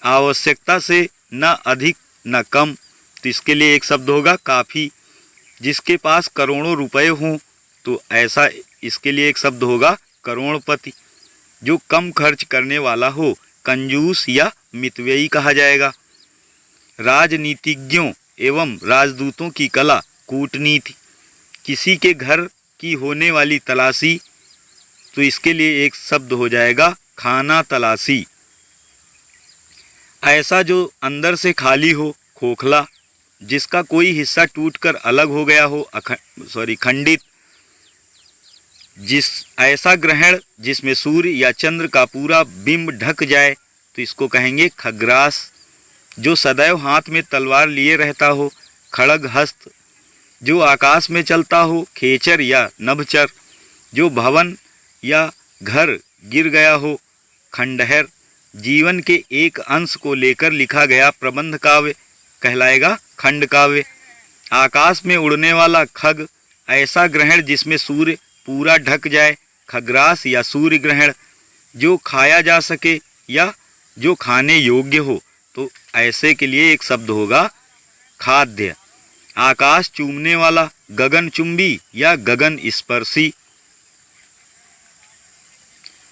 आवश्यकता से न अधिक न कम, तो इसके लिए एक शब्द होगा काफ़ी। जिसके पास करोड़ों रुपए हों, तो ऐसा इसके लिए एक शब्द होगा करोड़पति। जो कम खर्च करने वाला हो, कंजूस या मितव्ययी कहा जाएगा। राजनीतिज्ञों एवं राजदूतों की कला, कूटनीति। किसी के घर की होने वाली तलाशी, तो इसके लिए एक शब्द हो जाएगा खाना तलाशी। ऐसा जो अंदर से खाली हो, खोखला। जिसका कोई हिस्सा टूटकर अलग हो गया हो, खंडित। ऐसा ग्रहण जिसमें सूर्य या चंद्र का पूरा बिंब ढक जाए, तो इसको कहेंगे खग्रास। जो सदैव हाथ में तलवार लिए रहता हो, खड़ग हस्त। जो आकाश में चलता हो, खेचर या नभचर। जो भवन या घर गिर गया हो, खंडहर। जीवन के एक अंश को लेकर लिखा गया प्रबंध काव्य कहलाएगा खंड काव्य। आकाश में उड़ने वाला खग। ऐसा ग्रहण जिसमें सूर्य पूरा ढक जाए, खग्रास या सूर्य ग्रहण। जो खाया जा सके या जो खाने योग्य हो, तो ऐसे के लिए एक शब्द होगा खाद्य। आकाश चूमने वाला, गगनचुंबी या गगन स्पर्शी।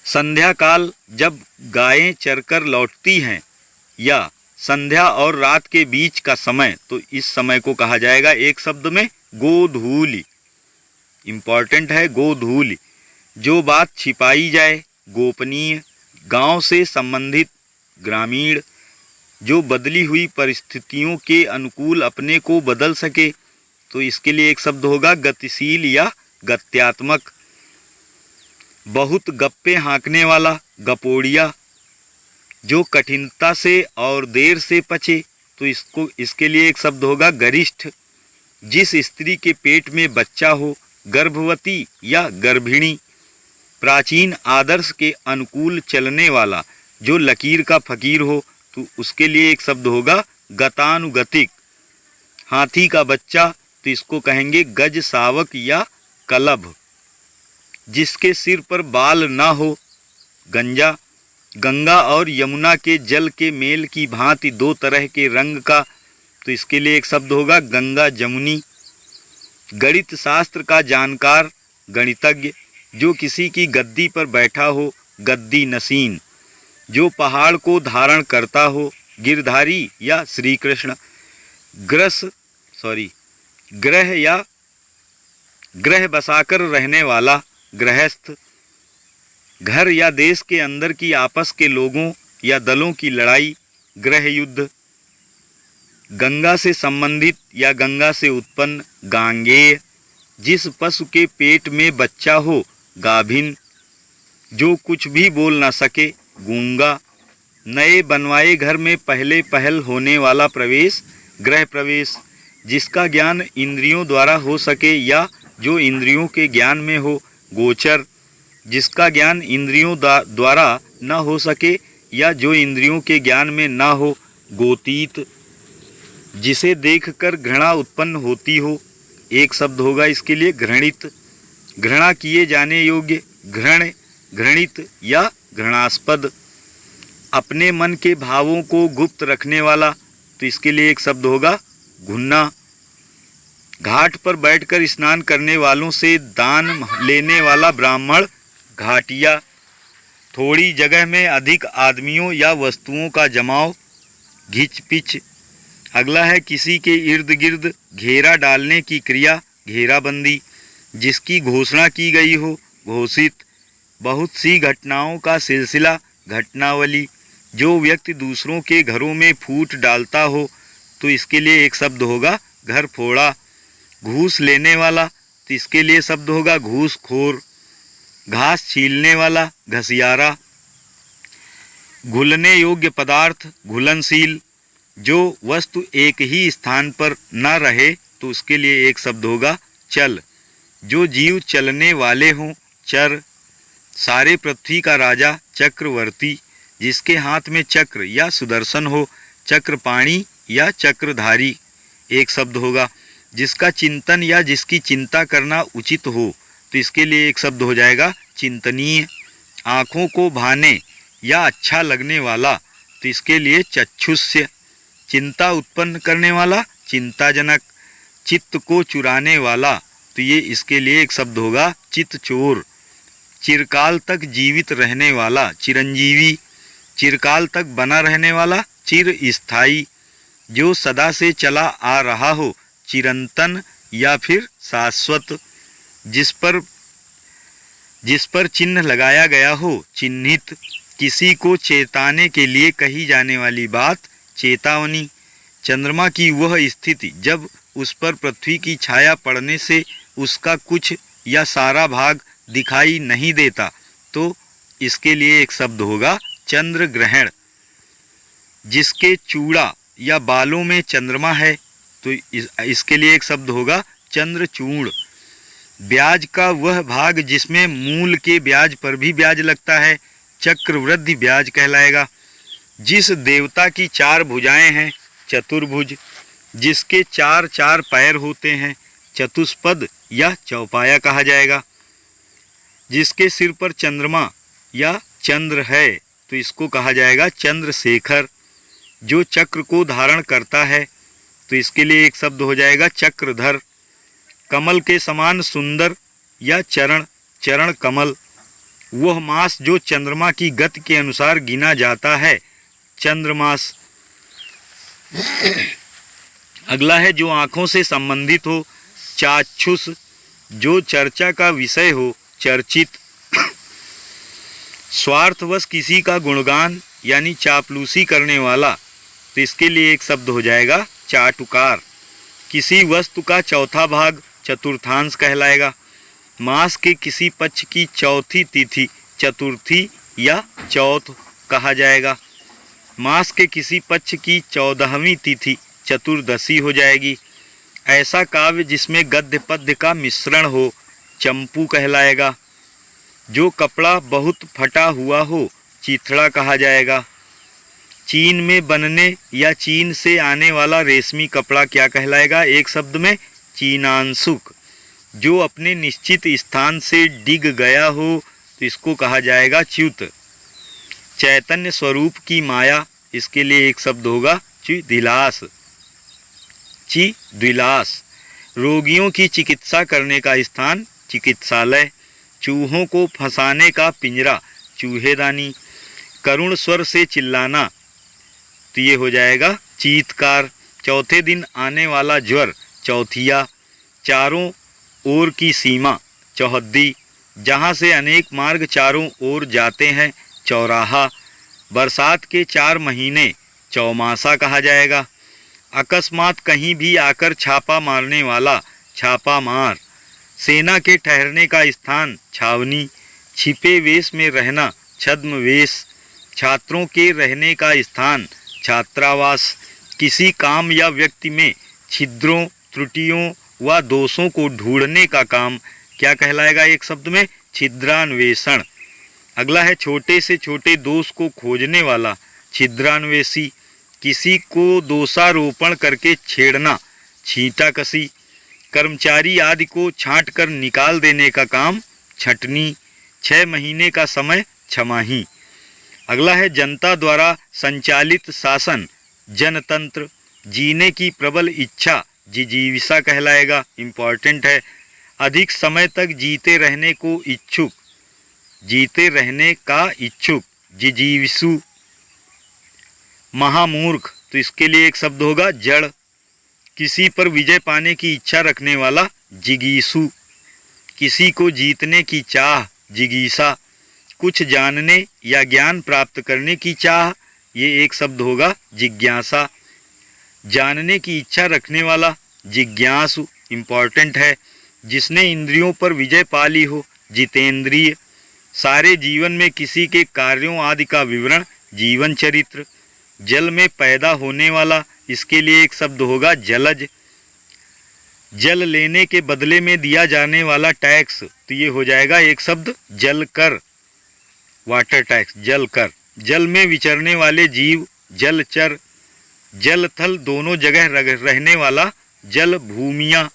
संध्या काल, जब गायें चरकर लौटती हैं, या संध्या और रात के बीच का समय, तो इस समय को कहा जाएगा एक शब्द में गोधूलि। इंपॉर्टेंट है गोधूलि। जो बात छिपाई जाए, गोपनीय। गांव से संबंधित, ग्रामीण। जो बदली हुई परिस्थितियों के अनुकूल अपने को बदल सके, तो इसके लिए एक शब्द होगा गतिशील या गत्यात्मक। बहुत गप्पे हाँकने वाला, गपोड़िया। जो कठिनता से और देर से पचे, तो इसके लिए एक शब्द होगा गरिष्ठ। जिस स्त्री के पेट में बच्चा हो, गर्भवती या गर्भिणी। प्राचीन आदर्श के अनुकूल चलने वाला, जो लकीर का फकीर हो, तो उसके लिए एक शब्द होगा गतानुगतिक। हाथी का बच्चा, तो इसको कहेंगे गज सावक या कलभ। जिसके सिर पर बाल ना हो, गंजा। गंगा और यमुना के जल के मेल की भांति दो तरह के रंग का, तो इसके लिए एक शब्द होगा गंगा जमुनी। गणित शास्त्र का जानकार, गणितज्ञ। जो किसी की गद्दी पर बैठा हो, गद्दी नसीन। जो पहाड़ को धारण करता हो, गिरधारी या श्री कृष्ण। ग्रह बसाकर रहने वाला, गृहस्थ। घर या देश के अंदर की आपस के लोगों या दलों की लड़ाई, गृह युद्ध। गंगा से संबंधित या गंगा से उत्पन्न, गांगेय। जिस पशु के पेट में बच्चा हो, गाभिन। जो कुछ भी बोल ना सके, गूंगा। नए बनवाए घर में पहले पहल होने वाला प्रवेश, गृह प्रवेश। जिसका ज्ञान इंद्रियों द्वारा हो सके या जो इंद्रियों के ज्ञान में हो, गोचर। जिसका ज्ञान इंद्रियों द्वारा न हो सके या जो इंद्रियों के ज्ञान में न हो, गोतीत। जिसे देखकर घृणा उत्पन्न होती हो, एक शब्द होगा इसके लिए घृणित। घृणा किए जाने योग्य, घृण, घृणित या घृणास्पद। अपने मन के भावों को गुप्त रखने वाला, तो इसके लिए एक शब्द होगा घुन्ना। घाट पर बैठकर स्नान करने वालों से दान लेने वाला ब्राह्मण, घाटिया। थोड़ी जगह में अधिक आदमियों या वस्तुओं का जमाव, घिच-पिच। अगला है किसी के इर्द गिर्द घेरा डालने की क्रिया, घेराबंदी। जिसकी घोषणा की गई हो, घोषित। बहुत सी घटनाओं का सिलसिला, घटनावली। जो व्यक्ति दूसरों के घरों में फूट डालता हो, तो इसके लिए एक शब्द होगा घर फोड़ा। घूस लेने वाला, तो इसके लिए शब्द होगा घूसखोर। घास छीलने वाला, घसियारा। घुलने योग्य पदार्थ, घुलनशील। जो वस्तु एक ही स्थान पर न रहे, तो उसके लिए एक शब्द होगा चल। जो जीव चलने वाले हों, चर। सारे पृथ्वी का राजा, चक्रवर्ती। जिसके हाथ में चक्र या सुदर्शन हो, चक्रपाणी या चक्रधारी, एक शब्द होगा। जिसका चिंतन या जिसकी चिंता करना उचित हो, तो इसके लिए एक शब्द हो जाएगा चिंतनीय। आँखों को भाने या अच्छा लगने वाला, तो इसके लिए चक्षुष्य। चिंता उत्पन्न करने वाला, चिंताजनक। चित्त को चुराने वाला, तो ये इसके लिए एक शब्द होगा चित्तचोर। चिरकाल तक जीवित रहने वाला, चिरंजीवी। चिरकाल तक बना रहने वाला, चिरस्थायी। जो सदा से चला आ रहा हो, चिरंतन या फिर शाश्वत। जिस पर चिन्ह लगाया गया हो, चिन्हित। किसी को चेताने के लिए कही जाने वाली बात, चेतावनी। चंद्रमा की वह स्थिति जब उस पर पृथ्वी की छाया पड़ने से उसका कुछ या सारा भाग दिखाई नहीं देता, तो इसके लिए एक शब्द होगा चंद्र ग्रहण। जिसके चूड़ा या बालों में चंद्रमा है, तो इसके लिए एक शब्द होगा चंद्रचूड़। ब्याज का वह भाग जिसमें मूल के ब्याज पर भी ब्याज लगता है, चक्रवृद्धि ब्याज कहलाएगा। जिस देवता की 4 भुजाएं हैं, चतुर्भुज। जिसके 4 पैर होते हैं, चतुष्पद या चौपाया कहा जाएगा। जिसके सिर पर चंद्रमा या चंद्र है, तो इसको कहा जाएगा चंद्रशेखर। जो चक्र को धारण करता है, तो इसके लिए एक शब्द हो जाएगा चक्रधर। कमल के समान सुंदर या चरण कमल। वह मास जो चंद्रमा की गति के अनुसार गिना जाता है, चंद्रमास। अगला है जो आँखों से संबंधित हो, चाक्षुष। जो चर्चा का विषय हो, चर्चित। स्वार्थवश किसी का गुणगान यानी चापलूसी करने वाला, तो इसके लिए एक शब्द हो जाएगा चाटुकार। किसी वस्तु का चौथा भाग चतुर्थांश कहलाएगा। मास के किसी पक्ष की चौथी तिथि चतुर्थी या चौथ कहा जाएगा। मास के किसी पक्ष की 14वीं तिथि चतुर्दशी हो जाएगी। ऐसा काव्य जिसमें गद्य पद्य का मिश्रण हो चंपू कहलाएगा। जो कपड़ा बहुत फटा हुआ हो चिथड़ा कहा जाएगा। चीन में बनने या चीन से आने वाला रेशमी कपड़ा क्या कहलाएगा? एक शब्द में चीनांशुक। जो अपने निश्चित स्थान से डिग गया हो तो इसको कहा जाएगा च्युत। चैतन्य स्वरूप की माया, इसके लिए एक शब्द होगा चिद्विलास। चिद्विलास। रोगियों की चिकित्सा करने का स्थान चिकित्सालय। चूहों को फंसाने का पिंजरा चूहेदानी। करुण स्वर से चिल्लाना तो ये हो जाएगा चीत्कार। चौथे दिन आने वाला ज्वर चौथिया। चारों ओर की सीमा चौहद्दी। जहाँ से अनेक मार्ग चारों ओर जाते हैं चौराहा। बरसात के 4 महीने चौमासा कहा जाएगा। अकस्मात कहीं भी आकर छापा मारने वाला छापा मार। सेना के ठहरने का स्थान छावनी। छिपे वेश में रहना छद्म वेश। छात्रों के रहने का स्थान छात्रावास। किसी काम या व्यक्ति में छिद्रों, त्रुटियों व दोषों को ढूंढने का काम क्या कहलाएगा? एक शब्द में छिद्रान्वेषण। अगला है छोटे से छोटे दोष को खोजने वाला छिद्रान्वेषी। किसी को दोषारोपण करके छेड़ना छींटाकसी। कर्मचारी आदि को छांट कर निकाल देने का काम छंटनी। 6 महीने का समय छमाही। अगला है जनता द्वारा संचालित शासन जनतंत्र। जीने की प्रबल इच्छा जिजीविषा कहलाएगा। इम्पॉर्टेंट है। अधिक समय तक जीते रहने को इच्छुक, जीते रहने का इच्छुक जिजीविषु। महामूर्ख, तो इसके लिए एक शब्द होगा जड़। किसी पर विजय पाने की इच्छा रखने वाला जिगीषु। किसी को जीतने की चाह जिगीषा। कुछ जानने या ज्ञान प्राप्त करने की चाह, ये एक शब्द होगा जिज्ञासा। जानने की इच्छा रखने वाला जिज्ञासु। इम्पॉर्टेंट है। जिसने इंद्रियों पर विजय पा ली हो जितेंद्रिय। सारे जीवन में किसी के कार्यों आदि का विवरण जीवन चरित्र। जल में पैदा होने वाला, इसके लिए एक शब्द होगा जलज। जल लेने के बदले में दिया जाने वाला टैक्स, तो ये हो जाएगा एक शब्द जल कर। वाटर टैक्स, जल कर। जल में विचरने वाले जीव जलचर। जल थल दोनों जगह रहने वाला जल भूमिया।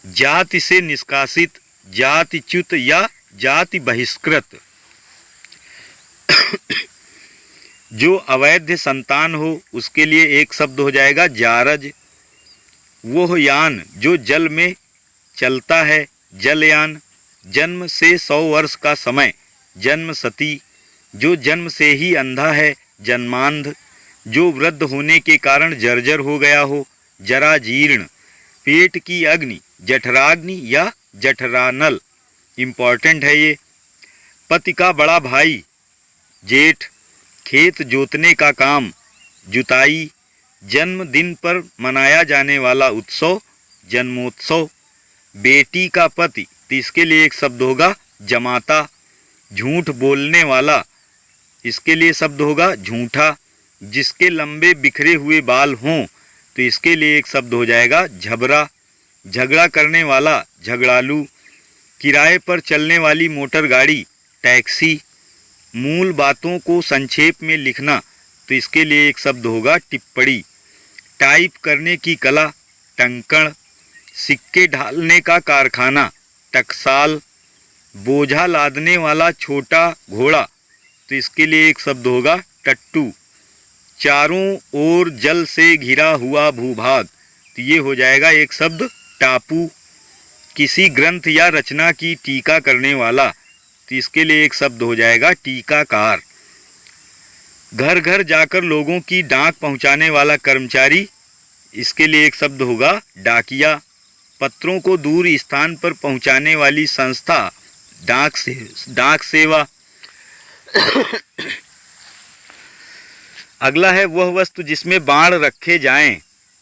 जाति से निष्कासित जातिच्युत या जाति बहिष्कृत। जो अवैध संतान हो उसके लिए एक शब्द हो जाएगा जारज। वो यान जो जल में चलता है जलयान। जन्म से 100 वर्ष का समय जन्म सती। जो जन्म से ही अंधा है जन्मांध। जो वृद्ध होने के कारण जर्जर हो गया हो जरा जीर्ण। पेट की अग्नि जठराग्नि या जठरानल। इम्पॉर्टेंट है ये। पति का बड़ा भाई जेठ। खेत जोतने का काम जुताई। जन्मदिन पर मनाया जाने वाला उत्सव जन्मोत्सव। बेटी का पति, तो इसके लिए एक शब्द होगा जमाता। झूठ बोलने वाला, इसके लिए शब्द होगा झूठा। जिसके लंबे बिखरे हुए बाल हों तो इसके लिए एक शब्द हो जाएगा झबरा। झगड़ा करने वाला झगड़ालू। किराए पर चलने वाली मोटर गाड़ी टैक्सी। मूल बातों को संक्षेप में लिखना, तो इसके लिए एक शब्द होगा टिप्पणी। टाइप करने की कला टंकण। सिक्के ढालने का कारखाना टकसाल। बोझा लादने वाला छोटा घोड़ा, तो इसके लिए एक शब्द होगा टट्टू। चारों ओर जल से घिरा हुआ भूभाग, तो ये हो जाएगा एक शब्द टापू। किसी ग्रंथ या रचना की टीका करने वाला, तो इसके लिए एक शब्द हो जाएगा टीकाकार। घर घर जाकर लोगों की डाक पहुंचाने वाला कर्मचारी, इसके लिए एक शब्द होगा डाकिया। पत्रों को दूर स्थान पर पहुंचाने वाली संस्था डाक सेवा। अगला है वह वस्तु जिसमें बाण रखे जाएं,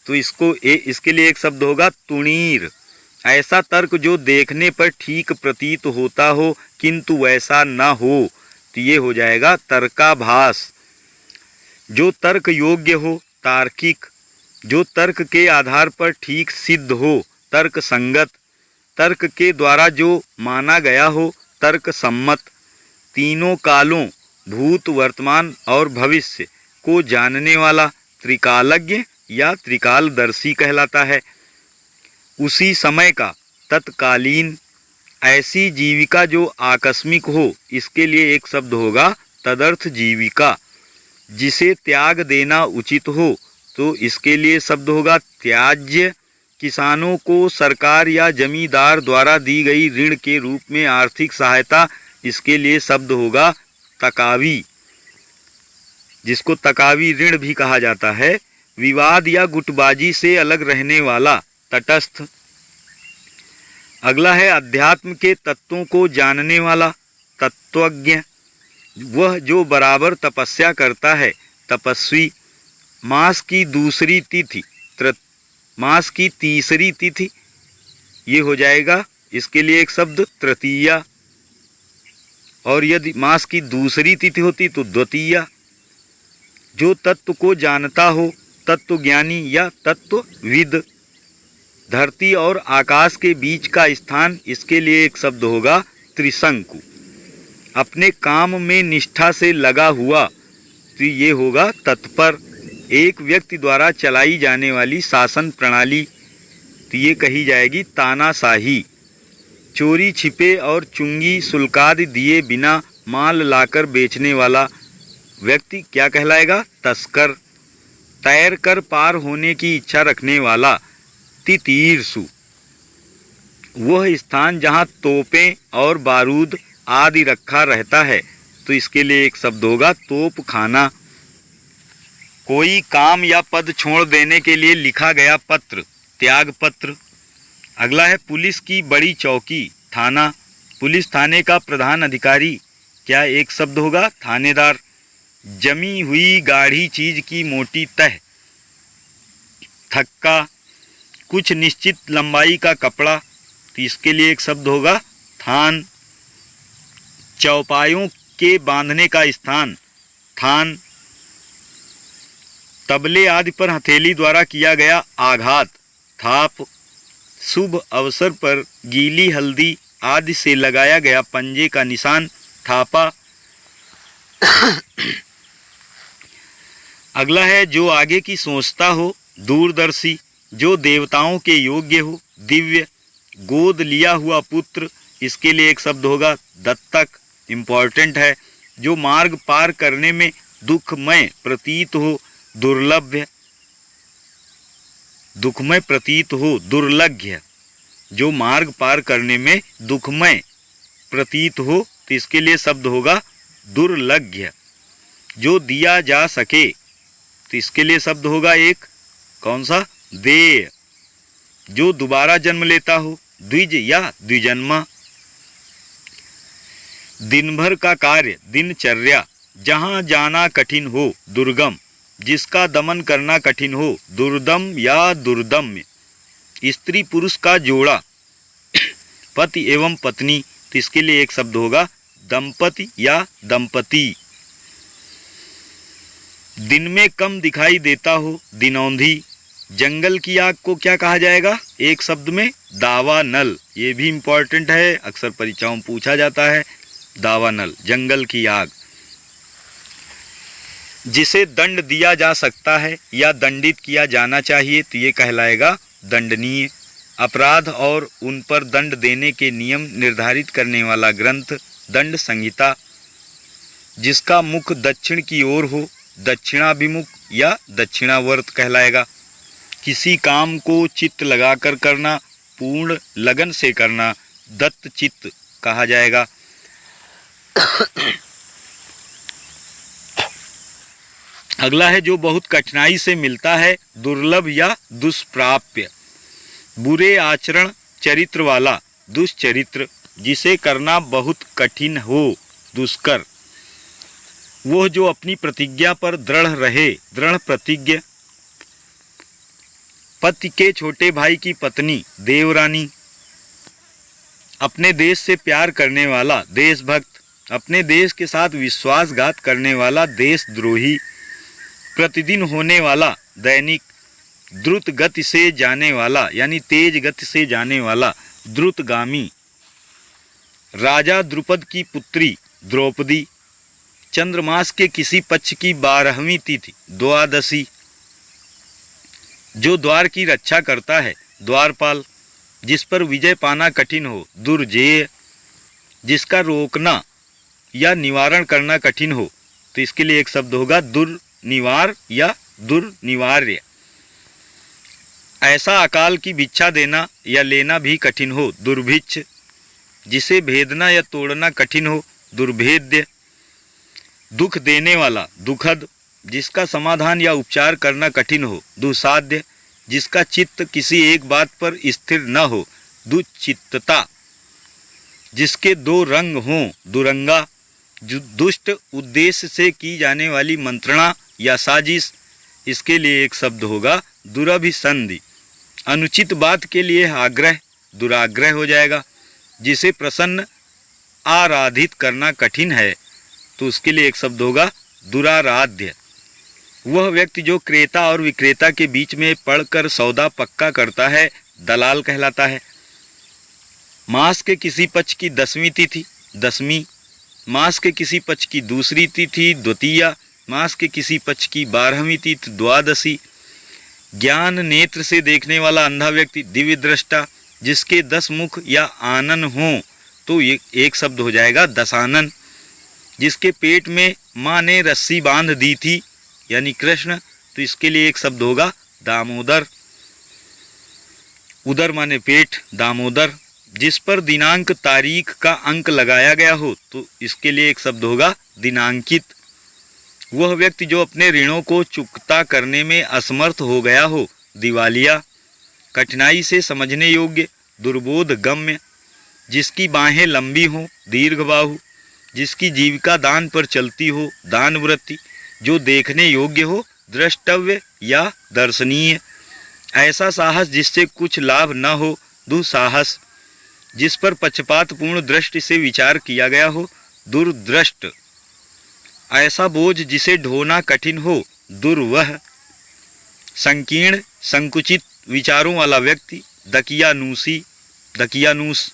तो इसके लिए एक शब्द होगा तुणीर। ऐसा तर्क जो देखने पर ठीक प्रतीत होता हो किंतु वैसा न हो, तो ये हो जाएगा तर्काभास। जो तर्क योग्य हो तार्किक। जो तर्क के आधार पर ठीक सिद्ध हो तर्क संगत। तर्क के द्वारा जो माना गया हो तर्क सम्मत। तीनों कालों भूत वर्तमान और भविष्य को जानने वाला त्रिकालज्ञ या त्रिकालदर्शी कहलाता है। उसी समय का तत्कालीन। ऐसी जीविका जो आकस्मिक हो, इसके लिए एक शब्द होगा तदर्थ जीविका। जिसे त्याग देना उचित हो, तो इसके लिए शब्द होगा त्याज्य। किसानों को सरकार या जमींदार द्वारा दी गई ऋण के रूप में आर्थिक सहायता, इसके लिए शब्द होगा तकावी, जिसको तकावी ऋण भी कहा जाता है। विवाद या गुटबाजी से अलग रहने वाला तटस्थ। अगला है अध्यात्म के तत्वों को जानने वाला तत्वज्ञ। वह जो बराबर तपस्या करता है तपस्वी। मास की तीसरी तिथि ये हो जाएगा, इसके लिए एक शब्द तृतीया। और यदि मास की दूसरी तिथि होती तो द्वितीया। जो तत्व को जानता हो तत्वज्ञानी या तत्वविद। धरती और आकाश के बीच का स्थान, इसके लिए एक शब्द होगा त्रिशंकु। अपने काम में निष्ठा से लगा हुआ, तो ये होगा तत्पर। एक व्यक्ति द्वारा चलाई जाने वाली शासन प्रणाली, तो ये कही जाएगी तानाशाही। चोरी छिपे और चुंगी शुल्कादि दिए बिना माल लाकर बेचने वाला व्यक्ति क्या कहलाएगा? तस्कर। तैर कर पार होने की इच्छा रखने वाला तितीर्षु। वह स्थान जहाँ तोपें और बारूद आदि रखा रहता है, तो इसके लिए एक शब्द होगा तोप खाना। कोई काम या पद छोड़ देने के लिए लिखा गया पत्र त्याग पत्र। अगला है पुलिस की बड़ी चौकी थाना। पुलिस थाने का प्रधान अधिकारी क्या एक शब्द होगा? थानेदार। जमी हुई गाढ़ी चीज की मोटी तह थक्का। कुछ निश्चित लंबाई का कपड़ा, तो इसके लिए एक शब्द होगा थान। चौपायों के बांधने का स्थान थान। तबले आदि पर हथेली द्वारा किया गया आघात थाप। शुभ अवसर पर गीली हल्दी आदि से लगाया गया पंजे का निशान थापा। अगला है जो आगे की सोचता हो दूरदर्शी। जो देवताओं के योग्य हो दिव्य। गोद लिया हुआ पुत्र, इसके लिए एक शब्द होगा दत्तक, इम्पॉर्टेंट है। जो मार्ग पार करने में दुखमय प्रतीत हो दुर्लभ्य। दुखमय प्रतीत हो दुर्लभ्य। जो मार्ग पार करने में दुखमय प्रतीत हो, तो इसके लिए शब्द होगा दुर्लभ्य। जो दिया जा सके, तो इसके लिए शब्द होगा एक कौन सा? देय। जो दोबारा जन्म लेता हो द्विज या द्विजन्मा। दिन भर का कार्य दिनचर्या। जहां जाना कठिन हो दुर्गम। जिसका दमन करना कठिन हो दुर्दम या दुर्दम्य। स्त्री पुरुष का जोड़ा पति एवं पत्नी, तो इसके लिए एक शब्द होगा दंपति या दंपति। दिन में कम दिखाई देता हो दिनौंधी। जंगल की आग को क्या कहा जाएगा? एक शब्द में दावानल। ये भी इम्पॉर्टेंट है, अक्सर परीक्षाओं में पूछा जाता है। दावानल जंगल की आग। जिसे दंड दिया जा सकता है या दंडित किया जाना चाहिए, तो ये कहलाएगा दंडनीय। अपराध और उन पर दंड देने के नियम निर्धारित करने वाला ग्रंथ दंड संहिता। जिसका मुख दक्षिण की ओर हो दक्षिणाभिमुख या दक्षिणावर्त कहलाएगा। किसी काम को चित्त लगाकर करना, पूर्ण लगन से करना दत्त चित्त कहा जाएगा। अगला है जो बहुत कठिनाई से मिलता है दुर्लभ या दुष्प्राप्य। बुरे आचरण चरित्र वाला दुष्चरित्र। जिसे करना बहुत कठिन हो दुष्कर। वह जो अपनी प्रतिज्ञा पर दृढ़ रहे, दृढ़ प्रतिज्ञ। पति के छोटे भाई की पत्नी देवरानी। अपने देश से प्यार करने वाला देशभक्त। अपने देश के साथ विश्वासघात करने वाला देशद्रोही। प्रतिदिन होने वाला दैनिक। द्रुत गति से जाने वाला यानी तेज गति से जाने वाला द्रुतगामी। राजा द्रुपद की पुत्री द्रौपदी। चंद्रमास के किसी पक्ष की 12वीं तिथि द्वादशी। जो द्वार की रक्षा करता है द्वारपाल। जिस पर विजय पाना कठिन हो दुर्जेय। जिसका रोकना या निवारण करना कठिन हो, तो इसके लिए एक शब्द होगा दुर्निवार या दुर्निवार्य। ऐसा अकाल की भिक्षा देना या लेना भी कठिन हो दुर्भिक्ष। जिसे भेदना या तोड़ना कठिन हो दुर्भेद्य। दुख देने वाला दुखद। जिसका समाधान या उपचार करना कठिन हो दुस्साध्य। जिसका चित्त किसी एक बात पर स्थिर न हो दुचित्तता। जिसके 2 रंग हों दुरंगा। दुष्ट उद्देश्य से की जाने वाली मंत्रणा या साजिश, इसके लिए एक शब्द होगा दुरभिसंधि। अनुचित बात के लिए आग्रह दुराग्रह हो जाएगा। जिसे प्रसन्न आराधित करना कठिन है, तो उसके लिए एक शब्द होगा दुराराध्य। वह व्यक्ति जो क्रेता और विक्रेता के बीच में पढ़कर सौदा पक्का करता है दलाल कहलाता है। मास के किसी पक्ष की 10वीं तिथि दसवीं। मास के किसी पक्ष की दूसरी तिथि द्वितीया। मास के किसी पक्ष की 12वीं तिथि द्वादशी। ज्ञान नेत्र से देखने वाला अंधा व्यक्ति दिव्य दृष्टा। जिसके 10 मुख या आनन हों, तो ये एक शब्द हो जाएगा दशानन। जिसके पेट में माँ ने रस्सी बांध दी थी यानी कृष्ण, तो इसके लिए एक शब्द होगा दामोदर। उदर माने पेट, दामोदर। जिस पर दिनांक तारीख का अंक लगाया गया हो, तो इसके लिए एक शब्द होगा दिनांकित। वह व्यक्ति जो अपने ऋणों को चुकता करने में असमर्थ हो गया हो दिवालिया। कठिनाई से समझने योग्य दुर्बोध गम्य। जिसकी बाहें लंबी हों दीर्घबाहु। जिसकी जीविका दान पर चलती हो दानवृत्ति। जो देखने योग्य हो द्रष्टव्य या दर्शनीय। ऐसा साहस जिससे कुछ लाभ न हो दुस्साहस। जिस पर पक्षपातपूर्ण दृष्टि से विचार किया गया हो दुर्दृष्ट। ऐसा बोझ जिसे ढोना कठिन हो दुर्वह। संकीर्ण संकुचित विचारों वाला व्यक्ति दकियानूसी दकियानूस।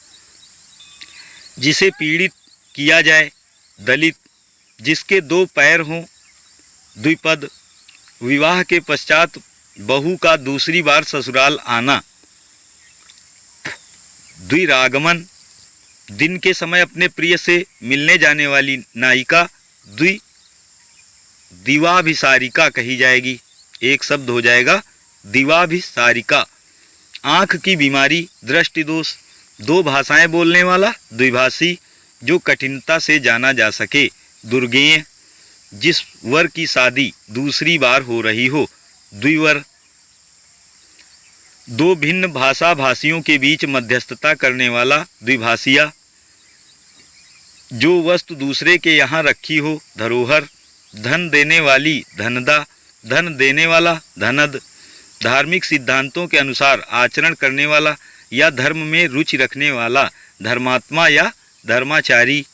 जिसे पीड़ित किया जाए दलित। जिसके 2 पैर हों द्विपद। विवाह के पश्चात बहू का दूसरी बार ससुराल आना द्विरागमन। दिन के समय अपने प्रिय से मिलने जाने वाली नायिका दिवाभिसारिका कही जाएगी। एक शब्द हो जाएगा दिवाभिसारिका। आँख की बीमारी दृष्टि दोष। 2 भाषाएं बोलने वाला द्विभाषी। जो कठिनता से जाना जा सके दुर्गेय। जिस वर की शादी दूसरी बार हो रही हो द्विवर। 2 भिन्न भाषा भाषियों के बीच मध्यस्थता करने वाला द्विभाषिया। जो वस्तु दूसरे के यहाँ रखी हो धरोहर। धन देने वाली धनदा। धन देने वाला धनद। धार्मिक सिद्धांतों के अनुसार आचरण करने वाला या धर्म में रुचि रखने वाला धर्मात्मा या धर्माचारी।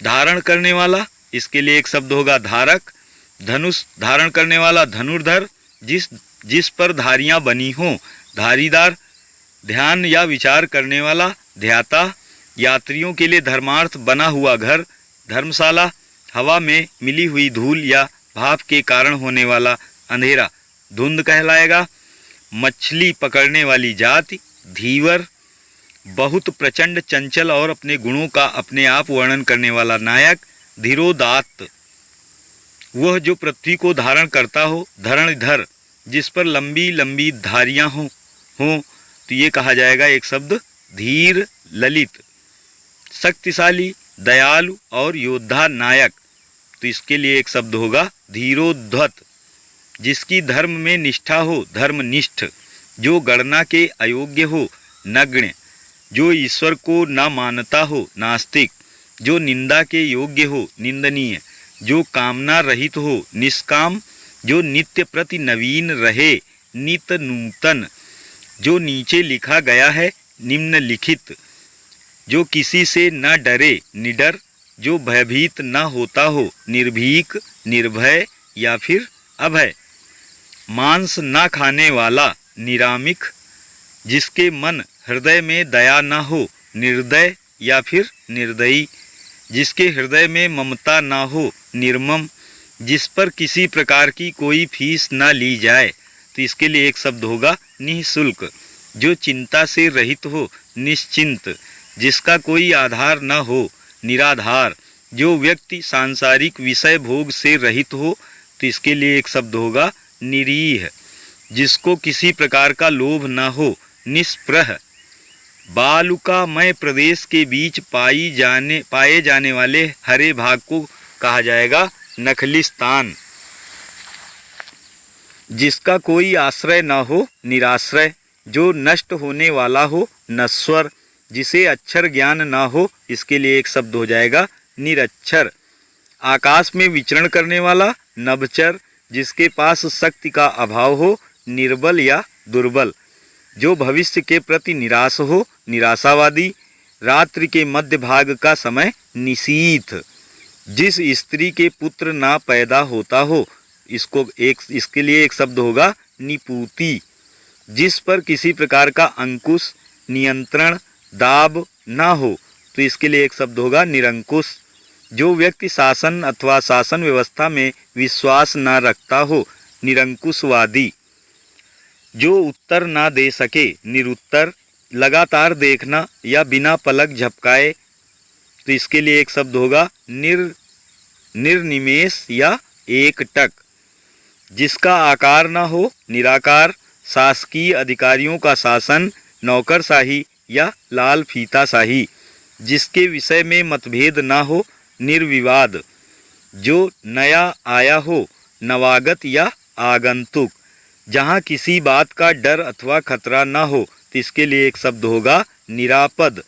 धारण करने वाला, इसके लिए एक शब्द होगा धारक। धनुष धारण करने वाला धनुर्धर। जिस पर धारियां बनी हों धारीदार। ध्यान या विचार करने वाला ध्याता। यात्रियों के लिए धर्मार्थ बना हुआ घर धर्मशाला। हवा में मिली हुई धूल या भाप के कारण होने वाला अंधेरा धुंध कहलाएगा। मछली पकड़ने वाली जाति धीवर। बहुत प्रचंड चंचल और अपने गुणों का अपने आप वर्णन करने वाला नायक धीरोदात्त। वह जो पृथ्वी को धारण करता हो धरणधर। जिस पर लंबी लंबी धारियां हों तो ये कहा जाएगा एक शब्द धीर ललित। शक्तिशाली दयालु और योद्धा नायक, तो इसके लिए एक शब्द होगा धीरोद्धत। जिसकी धर्म में निष्ठा हो धर्मनिष्ठ। जो गणना के अयोग्य हो नग्न। जो ईश्वर को न मानता हो नास्तिक। जो निंदा के योग्य हो निंदनीय। जो कामना रहित हो, निष्काम, जो नित्य प्रति नवीन रहे, नित नूतन, जो नीचे लिखा गया है, निम्नलिखित, जो किसी से न डरे, निडर, जो भयभीत न होता हो, निर्भीक, निर्भय या फिर अभय, मांस न खाने वाला, निरामिक, जिसके मन हृदय में दया न हो, निर्दय या फिर निर्दयी, जिसके हृदय में ममता न हो, निर्मम, जिस पर किसी प्रकार की कोई फीस न ली जाए, तो इसके लिए एक शब्द होगा निःशुल्क, जो चिंता से रहित हो, निश्चिंत, जिसका कोई आधार न हो, निराधार, जो व्यक्ति सांसारिक विषय भोग से रहित हो, तो इसके लिए एक शब्द होगा निरीह, जिसको किसी प्रकार का लोभ न हो, निष्प्रह, बालुकामय प्रदेश के बीच पाए जाने वाले हरे भाग को कहा जाएगा नखलिस्तान, जिसका कोई आश्रय न हो, निराश्रय, जो नष्ट होने वाला हो, नश्वर, जिसे अक्षर ज्ञान न हो, इसके लिए एक शब्द हो जाएगा निरक्षर, आकाश में विचरण करने वाला, नभचर, जिसके पास शक्ति का अभाव हो, निर्बल या दुर्बल, जो भविष्य के प्रति निराश हो, निराशावादी, रात्रि के मध्य भाग का समय, निशीथ, जिस स्त्री के पुत्र ना पैदा होता हो, इसके लिए एक शब्द होगा निपूती, जिस पर किसी प्रकार का अंकुश, नियंत्रण, दाब ना हो, तो इसके लिए एक शब्द होगा निरंकुश, जो व्यक्ति शासन अथवा शासन व्यवस्था में विश्वास ना रखता हो, निरंकुशवादी, जो उत्तर ना दे सके, निरुत्तर, लगातार देखना या बिना पलक झपकाए, तो इसके लिए एक शब्द होगा निर्निमेष या एकटक, जिसका आकार ना हो, निराकार, शासकीय अधिकारियों का शासन, नौकरशाही या लाल फीताशाही, जिसके विषय में मतभेद ना हो, निर्विवाद, जो नया आया हो, नवागत या आगंतुक, जहाँ किसी बात का डर अथवा खतरा ना हो, तो इसके लिए एक शब्द होगा निरापद,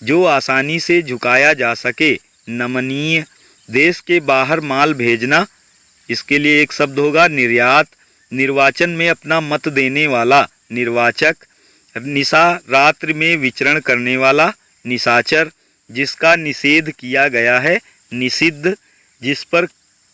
जो आसानी से झुकाया जा सके, नमनीय, देश के बाहर माल भेजना, इसके लिए एक शब्द होगा निर्यात, निर्वाचन में अपना मत देने वाला, निर्वाचक, निशा, रात्रि में विचरण करने वाला, निशाचर, जिसका निषेध किया गया है, निषिद्ध, जिस पर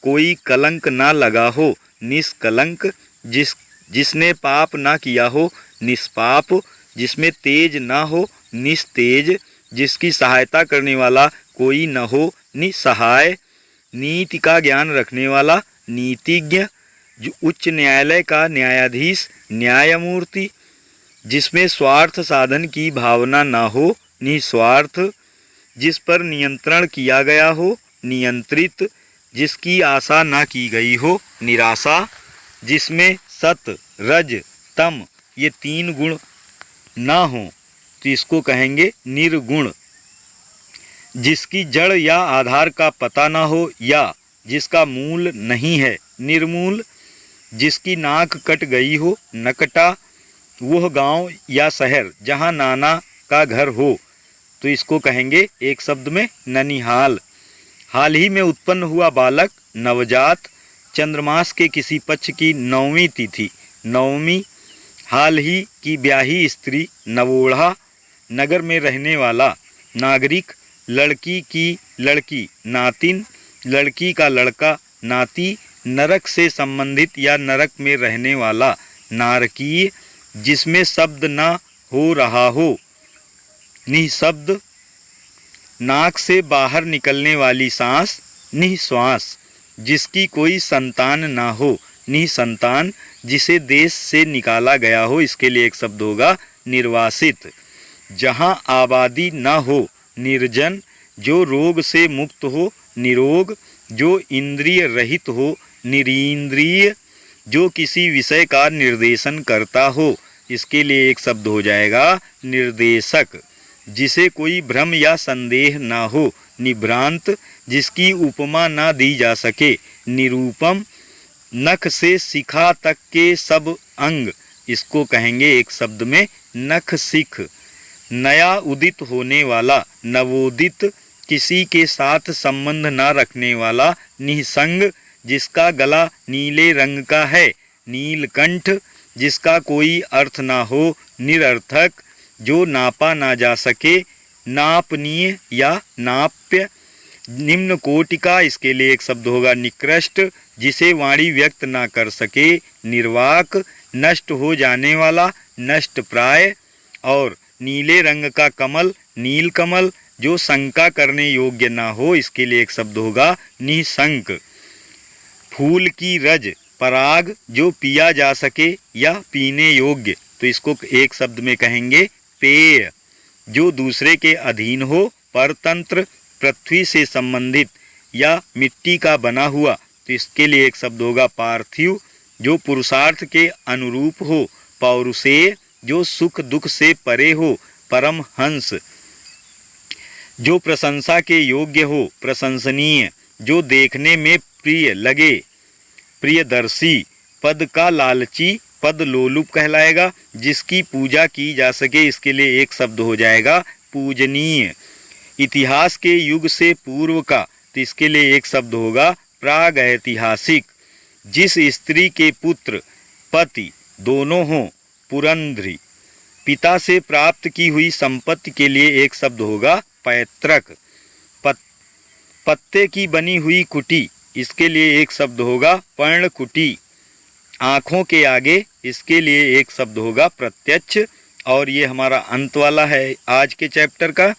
कोई कलंक ना लगा हो, निष्कलंक, जिसने पाप ना किया हो, निष्पाप, जिसमें तेज ना हो, निस्तेज, जिसकी सहायता करने वाला कोई न हो, निसहाय, नीति का ज्ञान रखने वाला, नीतिज्ञ, जो उच्च न्यायालय का न्यायाधीश, न्यायमूर्ति, जिसमें स्वार्थ साधन की भावना ना हो, निस्वार्थ, जिस पर नियंत्रण किया गया हो, नियंत्रित, जिसकी आशा ना की गई हो, निराशा, जिसमें सत, रज, तम ये तीन गुण ना हो, तो इसको कहेंगे निर्गुण, जिसकी जड़ या आधार का पता ना हो या जिसका मूल नहीं है, निर्मूल, जिसकी नाक कट गई हो, नकटा, वह गांव या शहर जहां नाना का घर हो, तो इसको कहेंगे एक शब्द में ननिहाल, हाल ही में उत्पन्न हुआ बालक, नवजात, चंद्रमास के किसी पक्ष की 9वीं तिथि, नवमी, हाल ही की ब्याही स्त्री, नवोढ़ा, नगर में रहने वाला, नागरिक, लड़की की लड़की, नातिन, लड़की का लड़का, नाती, नरक से संबंधित या नरक में रहने वाला, नारकीय, जिसमें शब्द न हो रहा हो, निःशब्द, नाक से बाहर निकलने वाली सांस, निःश्वास, जिसकी कोई संतान ना हो, निसंतान, जिसे देश से निकाला गया हो, इसके लिए एक शब्द होगा निर्वासित, जहां आबादी ना हो, निर्जन, जो रोग से मुक्त हो, निरोग, जो इंद्रिय रहित हो, निरींद्रिय, जो किसी विषय का निर्देशन करता हो, इसके लिए एक शब्द हो जाएगा निर्देशक, जिसे कोई भ्रम या संदेह ना हो, निभ्रांत, जिसकी उपमा ना दी जा सके, निरूपम, नख से शिखा तक के सब अंग, इसको कहेंगे एक शब्द में नख शिख, नया उदित होने वाला, नवोदित, किसी के साथ संबंध न रखने वाला, निसंग जिसका गला नीले रंग का है, नीलकंठ जिसका कोई अर्थ ना हो, निरर्थक जो नापा ना जा सके, नापनीय या नाप्य, निम्न कोटि का, इसके लिए एक शब्द होगा निकृष्ट जिसे वाणी व्यक्त ना कर सके, निर्वाक नष्ट हो जाने वाला, नष्ट प्राय, और नीले रंग का कमल, नीलकमल जो शंका करने योग्य ना हो, इसके लिए एक शब्द होगा निशंक। फूल की रज, पराग जो पिया जा सके या पीने योग्य, तो इसको एक शब्द में कहेंगे पेय। जो दूसरे के अधीन हो, परतंत्र पृथ्वी से संबंधित या मिट्टी का बना हुआ, तो इसके लिए एक शब्द होगा पार्थिव। जो पुरुषार्थ के अनुरूप हो, पौरुषेय जो सुख दुख से परे हो, परमहंस। जो प्रशंसा के योग्य हो, प्रशंसनीय। जो देखने में प्रिय लगे, प्रियदर्शी। पद का लालची, पद लोलुप कहलाएगा। जिसकी पूजा की जा सके, इसके लिए एक शब्द हो जाएगा पूजनीय। इतिहास के युग से पूर्व का, तो इसके लिए एक शब्द होगा प्रागैतिहासिक। जिस स्त्री के पुत्र पति दोनों हों, पुरंध्री। पिता से प्राप्त की हुई संपत्ति के लिए एक शब्द होगा पैतृक। पत्ते की बनी हुई कुटी, इसके लिए एक शब्द होगा पर्णकुटी। आँखों के आगे, इसके लिए एक शब्द होगा प्रत्यक्ष। और ये हमारा अंत वाला है आज के चैप्टर का।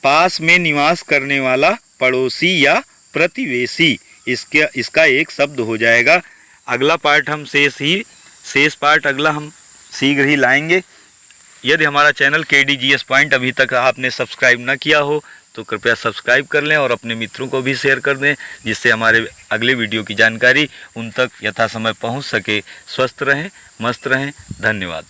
पास में निवास करने वाला, पड़ोसी या प्रतिवेशी, इसका एक शब्द हो जाएगा। अगला पार्ट हम शेष पार्ट अगला हम शीघ्र ही लाएंगे। यदि हमारा चैनल KDGS पॉइंट अभी तक आपने सब्सक्राइब न किया हो तो कृपया सब्सक्राइब कर लें और अपने मित्रों को भी शेयर कर दें, जिससे हमारे अगले वीडियो की जानकारी उन तक यथासमय पहुंच सके। स्वस्थ रहें, मस्त रहें। धन्यवाद।